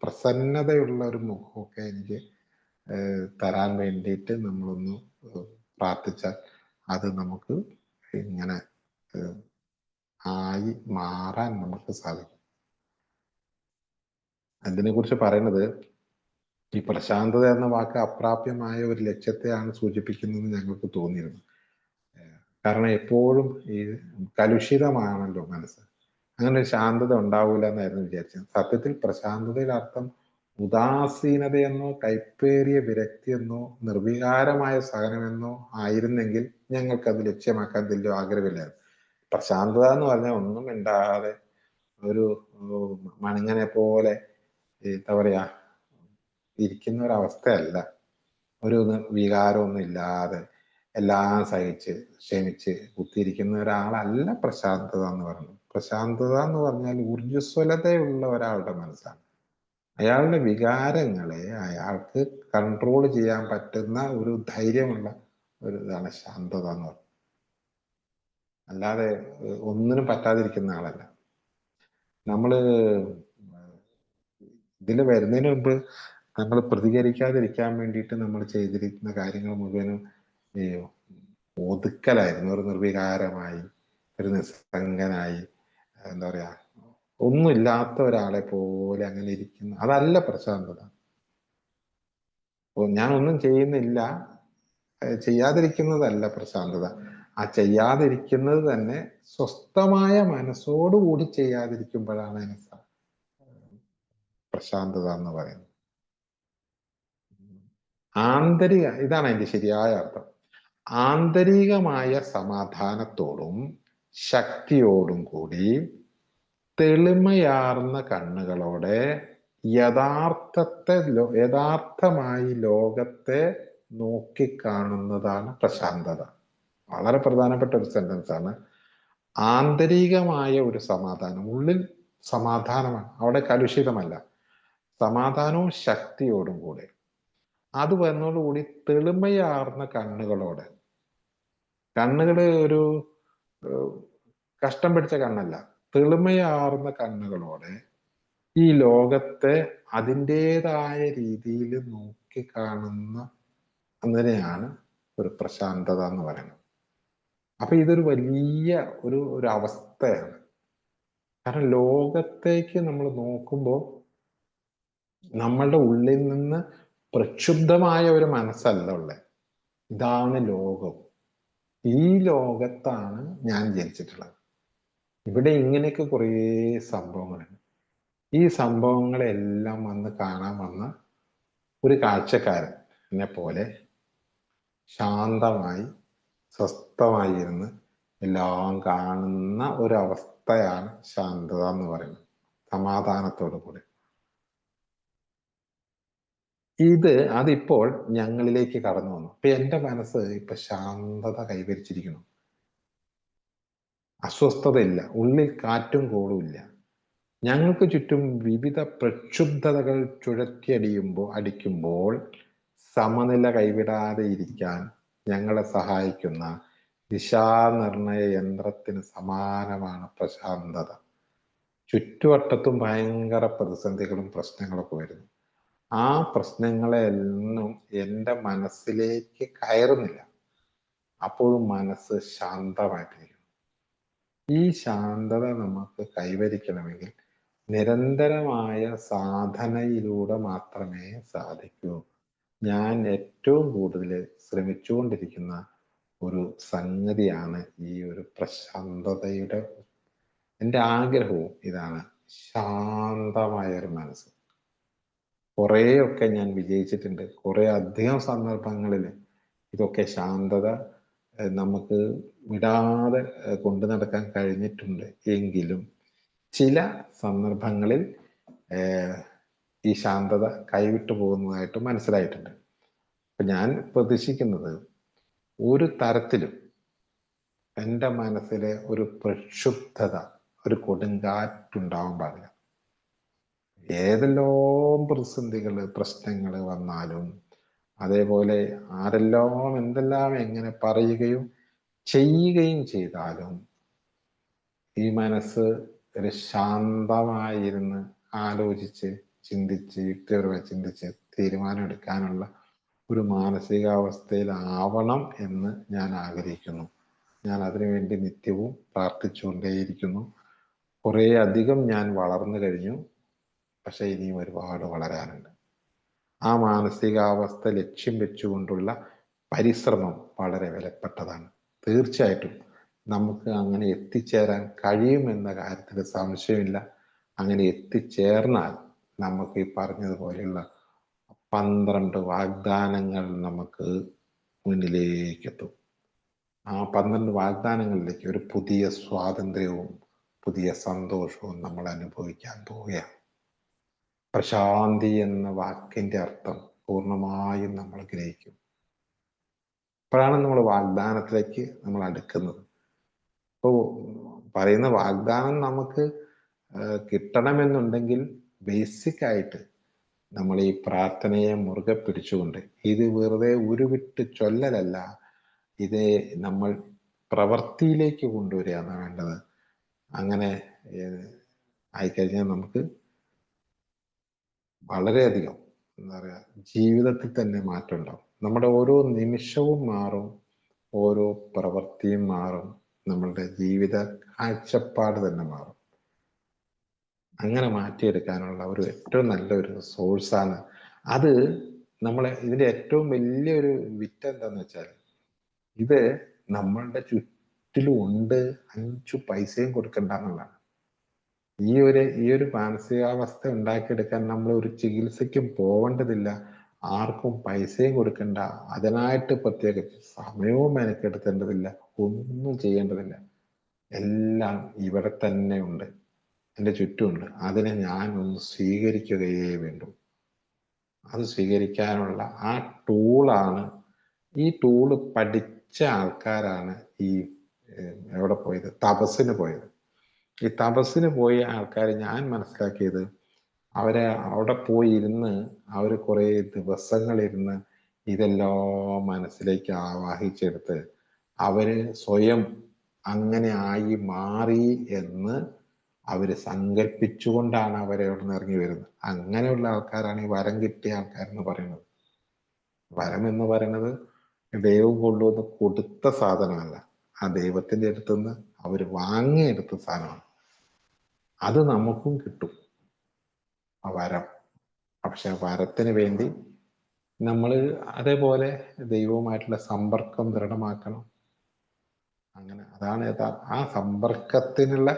പ്രസന്നതയുള്ള ഒരു മുഖമൊക്കെ എനിക്ക് തരാൻ വേണ്ടിയിട്ട് നമ്മളൊന്ന് പ്രാർത്ഥിച്ചാൽ അത് നമുക്ക് ഇങ്ങനെ ആയി മാറാൻ നമുക്ക് സാധിക്കും. അതിനെ കുറിച്ച് പറയുന്നത്, ഈ പ്രശാന്തത എന്ന വാക്ക് അപ്രാപ്യമായ ഒരു ലക്ഷ്യത്തെയാണ് സൂചിപ്പിക്കുന്നതെന്ന് ഞങ്ങൾക്ക് തോന്നിയിരുന്നു. കാരണം എപ്പോഴും ഈ കലുഷിതമാണല്ലോ മനസ്സ്. അങ്ങനെ ഒരു ശാന്തത ഉണ്ടാവില്ല എന്നായിരുന്നു വിചാരിച്ചത്. സത്യത്തിൽ പ്രശാന്തതയുടെ അർത്ഥം ഉദാസീനതയെന്നോ കൈപ്പേറിയ വിരക്തിയെന്നോ നിർവികാരമായ സഹനമെന്നോ ആയിരുന്നെങ്കിൽ ഞങ്ങൾക്കത് ലക്ഷ്യമാക്കാൻ വലിയ ആഗ്രഹമില്ലായിരുന്നു. പ്രശാന്തത എന്ന് പറഞ്ഞാൽ ഒന്നും മിണ്ടാതെ ഒരു മണിങ്ങനെ പോലെ എന്താ പറയാ ഇരിക്കുന്ന ഒരവസ്ഥയല്ല. ഒരു വികാരമൊന്നും ഇല്ലാതെ എല്ലാം സഹിച്ച് ക്ഷമിച്ച് കുത്തിയിരിക്കുന്ന ഒരാളല്ല പ്രശാന്തത എന്ന് പറയുന്നത്. പ്രശാന്തത എന്ന് പറഞ്ഞാൽ ഊർജ്ജസ്വലതയുള്ള ഒരാളുടെ മനസ്സാണ്. അയാളുടെ വികാരങ്ങളെ അയാൾക്ക് കൺട്രോൾ ചെയ്യാൻ പറ്റുന്ന ഒരു ധൈര്യമുള്ള ഒരു ഇതാണ് ശാന്തത എന്ന് പറയുന്നത്. അല്ലാതെ ഒന്നിനും പറ്റാതിരിക്കുന്ന ആളല്ല. നമ്മള് ഇതിൽ വരുന്നതിന് മുമ്പ് നമ്മൾ പ്രതികരിക്കാതിരിക്കാൻ വേണ്ടിയിട്ട് നമ്മൾ ചെയ്തിരിക്കുന്ന കാര്യങ്ങൾ മുഴുവനും ഈ ഒതുക്കലായിരുന്നു. ഒരു നിർവികാരമായി, ഒരു നിസ്സംഗനായി, എന്താ പറയാ, ഒന്നുമില്ലാത്ത ഒരാളെ പോലെ അങ്ങനെ ഇരിക്കുന്ന, അതല്ല പ്രശാന്തത. ഞാൻ ഒന്നും ചെയ്യുന്നില്ല, ചെയ്യാതിരിക്കുന്നതല്ല പ്രശാന്തത. ആ ചെയ്യാതിരിക്കുന്നത് തന്നെ സ്വസ്ഥമായ മനസ്സോടുകൂടി ചെയ്യാതിരിക്കുമ്പോഴാണ് പ്രശാന്തത എന്ന് പറയുന്നത്. ആന്തരിക, ഇതാണ് അതിന്റെ ശരിയായ അർത്ഥം. ആന്തരികമായ സമാധാനത്തോടും ശക്തിയോടും കൂടി തെളിമയാർന്ന കണ്ണുകളോടെ യഥാർത്ഥമായി ലോകത്തെ നോക്കിക്കാണുന്നതാണ് പ്രശാന്തത. വളരെ പ്രധാനപ്പെട്ട ഒരു സെന്റൻസ് ആണ്. ആന്തരികമായ ഒരു സമാധാനം, ഉള്ളിൽ സമാധാനമാണ്, അവിടെ കലുഷിതമല്ല. സമാധാനവും ശക്തിയോടും കൂടെ അത് വന്നതോടുകൂടി തെളിമയാർന്ന കണ്ണുകളോടെ, കണ്ണുകള് ഒരു കഷ്ടം പിടിച്ച കണ്ണല്ല, തെളിമയാർന്ന കണ്ണുകളോടെ ഈ ലോകത്തെ അതിൻ്റെതായ രീതിയിൽ നോക്കിക്കാണുന്ന അതിനെയാണ് ഒരു പ്രശാന്തത എന്ന് പറയുന്നത്. അപ്പൊ ഇതൊരു വലിയ ഒരു അവസ്ഥയാണ്. കാരണം ലോകത്തേക്ക് നമ്മൾ നോക്കുമ്പോൾ നമ്മളുടെ ഉള്ളിൽ നിന്ന് പ്രക്ഷുബ്ധമായ ഒരു മനസ്സല്ല ഉള്ളത്. ഇതാണ് ലോകം. ഈ ലോകത്താണ് ഞാൻ ജനിച്ചിട്ടുള്ളത്. ഇവിടെ ഇങ്ങനെയൊക്കെ കുറേ സംഭവങ്ങളുണ്ട്. ഈ സംഭവങ്ങളെല്ലാം വന്ന് കാണാൻ വന്ന ഒരു കാഴ്ചക്കാരൻ എന്നെ പോലെ ശാന്തമായി സ്വസ്ഥമായി ഇരുന്ന് എല്ലാം കാണുന്ന ഒരവസ്ഥയാണ് ശാന്തത എന്ന് പറയുന്നത്. സമാധാനത്തോടു കൂടി. അതിപ്പോൾ ഞങ്ങളിലേക്ക് കടന്നു വന്നു. ഇപ്പൊ എൻ്റെ മനസ്സ് ഇപ്പൊ ശാന്തത കൈവരിച്ചിരിക്കുന്നു. അസ്വസ്ഥതയില്ല, ഉള്ളിൽ കാറ്റും കോളുമില്ല. ഞങ്ങൾക്ക് ചുറ്റും വിവിധ പ്രക്ഷുബ്ധതകൾ അടിക്കുമ്പോൾ സമനില കൈവിടാതെ ഇരിക്കാൻ ഞങ്ങളെ സഹായിക്കുന്ന ദിശാനിർണയ യന്ത്രത്തിന് സമാനമാണ് പ്രശാന്തത. ചുറ്റുവട്ടത്തും ഭയങ്കര പ്രതിസന്ധികളും പ്രശ്നങ്ങളൊക്കെ വരുന്നു. ആ പ്രശ്നങ്ങളെല്ലാം എൻ്റെ മനസ്സിലേക്ക് കയറുന്നില്ല. അപ്പോഴും മനസ്സ് ശാന്തമായിട്ടിരിക്കുന്നു. ഈ ശാന്തത നമുക്ക് കൈവരിക്കണമെങ്കിൽ നിരന്തരമായ സാധനയിലൂടെ മാത്രമേ സാധിക്കൂ. ഞാൻ ഏറ്റവും കൂടുതൽ ശ്രമിച്ചുകൊണ്ടിരിക്കുന്ന ഒരു സംഗതിയാണ് ഈ ഒരു പ്രശാന്തതയുടെ. എൻ്റെ ആഗ്രഹവും ഇതാണ്, ശാന്തമായ ഒരു മനസ്സ്. കുറേയൊക്കെ ഞാൻ വിജയിച്ചിട്ടുണ്ട്. കുറേ അധികം സന്ദർഭങ്ങളിൽ ഇതൊക്കെ ശാന്തത നമുക്ക് വിടാതെ കൊണ്ടു നടക്കാൻ കഴിഞ്ഞിട്ടുണ്ട് എങ്കിലും ചില സന്ദർഭങ്ങളിൽ ഈ ശാന്തത കൈവിട്ടു പോകുന്നതായിട്ട് മനസ്സിലായിട്ടുണ്ട്. അപ്പൊ ഞാൻ പ്രതീക്ഷിക്കുന്നത് ഒരു തരത്തിലും എൻ്റെ മനസ്സിലെ ഒരു പ്രക്ഷുബ്ധത, ഒരു കൊടുങ്കാറ്റുണ്ടാവാൻ പാടില്ല. ഏതെല്ലാം പ്രതിസന്ധികൾ, പ്രശ്നങ്ങൾ വന്നാലും, അതേപോലെ ആരെല്ലാം എന്തെല്ലാം എങ്ങനെ പറയുകയും ചെയ്യുകയും ചെയ്താലും ഈ മനസ്സ് ഒരു ശാന്തമായിരുന്ന് ആലോചിച്ച് ചിന്തിച്ച് യുക്തിപരമായി ചിന്തിച്ച് തീരുമാനം എടുക്കാനുള്ള ഒരു മാനസികാവസ്ഥയിലാവണം എന്ന് ഞാൻ ആഗ്രഹിക്കുന്നു. ഞാൻ അതിനുവേണ്ടി നിത്യവും പ്രാർത്ഥിച്ചുകൊണ്ടേയിരിക്കുന്നു. കുറേ അധികം ഞാൻ വളർന്നു കഴിഞ്ഞു, പക്ഷെ ഇനിയും ഒരുപാട് വളരാനുണ്ട്. ആ മാനസികാവസ്ഥ ലക്ഷ്യം വെച്ചുകൊണ്ടുള്ള പരിശ്രമം വളരെ വിലപ്പെട്ടതാണ്. തീർച്ചയായിട്ടും നമുക്ക് അങ്ങനെ എത്തിച്ചേരാൻ കഴിയുമെന്ന കാര്യത്തിൽ സംശയമില്ല. അങ്ങനെ എത്തിച്ചേർന്നാൽ നമുക്ക് ഈ പറഞ്ഞതുപോലെയുള്ള 12 വാഗ്ദാനങ്ങൾ നമുക്ക് മുന്നിലേക്കെത്തും. ആ 12 വാഗ്ദാനങ്ങളിലേക്ക് ഒരു പുതിയ സ്വാതന്ത്ര്യവും പുതിയ സന്തോഷവും നമ്മൾ അനുഭവിക്കാൻ പോവുകയാണ്. പ്രശാന്തി എന്ന വാക്കിന്റെ അർത്ഥം പൂർണ്ണമായും നമ്മൾ ഗ്രഹിക്കും. അപ്പോഴാണ് നമ്മൾ വാഗ്ദാനത്തിലേക്ക് നമ്മൾ അടുക്കുന്നത്. ഇപ്പോൾ പറയുന്ന വാഗ്ദാനം നമുക്ക് കിട്ടണമെന്നുണ്ടെങ്കിൽ ബേസിക് ആയിട്ട് നമ്മൾ ഈ പ്രാർത്ഥനയെ മുറുകെ പിടിച്ചുകൊണ്ട്, ഇത് വെറുതെ ഉരുവിട്ട് ചൊല്ലലല്ല, ഇത് നമ്മൾ പ്രവൃത്തിയിലേക്ക് കൊണ്ടുവരികയാണ് വേണ്ടത്. അങ്ങനെ ആയിക്കഴിഞ്ഞാൽ നമുക്ക് വളരെയധികം എന്താ പറയുക, ജീവിതത്തിൽ തന്നെ മാറ്റം ഉണ്ടാവും. നമ്മുടെ ഓരോ നിമിഷവും മാറും, ഓരോ പ്രവൃത്തിയും മാറും, നമ്മളുടെ ജീവിത കാഴ്ചപ്പാട് തന്നെ മാറും. അങ്ങനെ മാറ്റിയെടുക്കാനുള്ള ഒരു ഏറ്റവും നല്ലൊരു സോഴ്സാണ് അത്. നമ്മളെ ഇതിന്റെ ഏറ്റവും വലിയൊരു വിറ്റ് എന്താന്ന് വെച്ചാൽ, ഇത് നമ്മളുടെ ചുറ്റിലും ഉണ്ട്, 5 പൈസയും കൊടുക്കണ്ട എന്നുള്ളതാണ്. ഈ ഒരു മാനസികാവസ്ഥ ഉണ്ടാക്കിയെടുക്കാൻ നമ്മൾ ഒരു ചികിത്സയ്ക്കും പോവേണ്ടതില്ല, ആർക്കും പൈസയും കൊടുക്കണ്ട, അതിനായിട്ട് പ്രത്യേക സമയവും മെനക്കെടുത്തേണ്ടതില്ല, ഒന്നും ചെയ്യേണ്ടതില്ല. എല്ലാം ഇവിടെ തന്നെ ഉണ്ട്, എൻ്റെ ചുറ്റുമുണ്ട്. അതിനെ ഞാൻ ഒന്ന് സ്വീകരിക്കുകയേ വേണ്ടൂ. അത് സ്വീകരിക്കാനുള്ള ആ ടൂളാണ്, ഈ ടൂള് പഠിച്ച ആൾക്കാരാണ് ഈ എവിടെ പോയത്, തപസ്സിന് പോയത്. ഈ തപസ്സിന് പോയ ആൾക്കാർ ഞാൻ മനസ്സിലാക്കിയത്, അവരെ അവിടെ പോയി ഇരുന്ന് അവർ കുറേ ദിവസങ്ങളിരുന്ന് ഇതെല്ലാം മനസ്സിലേക്ക് ആവാഹിച്ചെടുത്ത് അവര് സ്വയം അങ്ങനെ ആയി മാറി എന്ന് അവര് സങ്കല്പിച്ചുകൊണ്ടാണ് അവരെ അവിടെ നിന്ന് ഇറങ്ങി വരുന്നത്. അങ്ങനെയുള്ള ആൾക്കാരാണ് ഈ വരം കിട്ടിയ ആൾക്കാരെന്ന് പറയുന്നത്. വരം എന്ന് പറയുന്നത് ദൈവം കൊണ്ടുവന്ന് കൊടുത്ത സാധനമല്ല, ആ ദൈവത്തിന്റെ അടുത്തുനിന്ന് അവർ വാങ്ങിയെടുത്ത സാധനമാണ്. അത് നമുക്കും കിട്ടും, ആ വരം. പക്ഷെ വരത്തിന് വേണ്ടി നമ്മൾ അതേപോലെ ദൈവവുമായിട്ടുള്ള സമ്പർക്കം ദൃഢമാക്കണം. അങ്ങനെ അതാണ് ആ സമ്പർക്കത്തിനുള്ള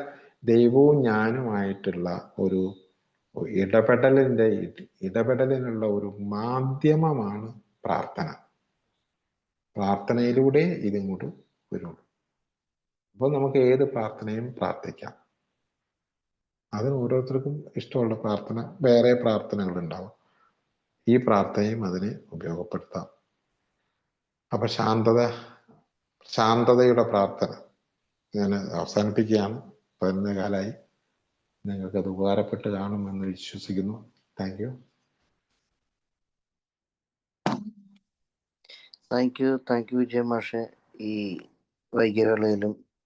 ദൈവവും ഞാനുമായിട്ടുള്ള ഒരു ഇടപെടലിനുള്ള ഒരു മാധ്യമമാണ് പ്രാർത്ഥന. പ്രാർത്ഥനയിലൂടെ ഇതിങ്ങോട്ട് വരുള്ളൂ. അപ്പോൾ നമുക്ക് ഏത് പ്രാർത്ഥനയും പ്രാർത്ഥിക്കാം. അതിന് ഓരോരുത്തർക്കും ഇഷ്ടമുള്ള പ്രാർത്ഥന, വേറെ പ്രാർത്ഥനകൾ ഉണ്ടാവും. ഈ പ്രാർത്ഥനയും അതിന് ഉപയോഗപ്പെടുത്താം. അപ്പൊ ശാന്തതയുടെ പ്രാർത്ഥന ഞാൻ അവസാനിപ്പിക്കുകയാണ്. 11 കാലമായി. നിങ്ങൾക്ക് അത് ഉപകാരപ്പെട്ട് കാണുമെന്ന് വിശ്വസിക്കുന്നു. Thank you. താങ്ക് യു വിജയ മാഷെ. ഈ വൈകിയ വേളയിലും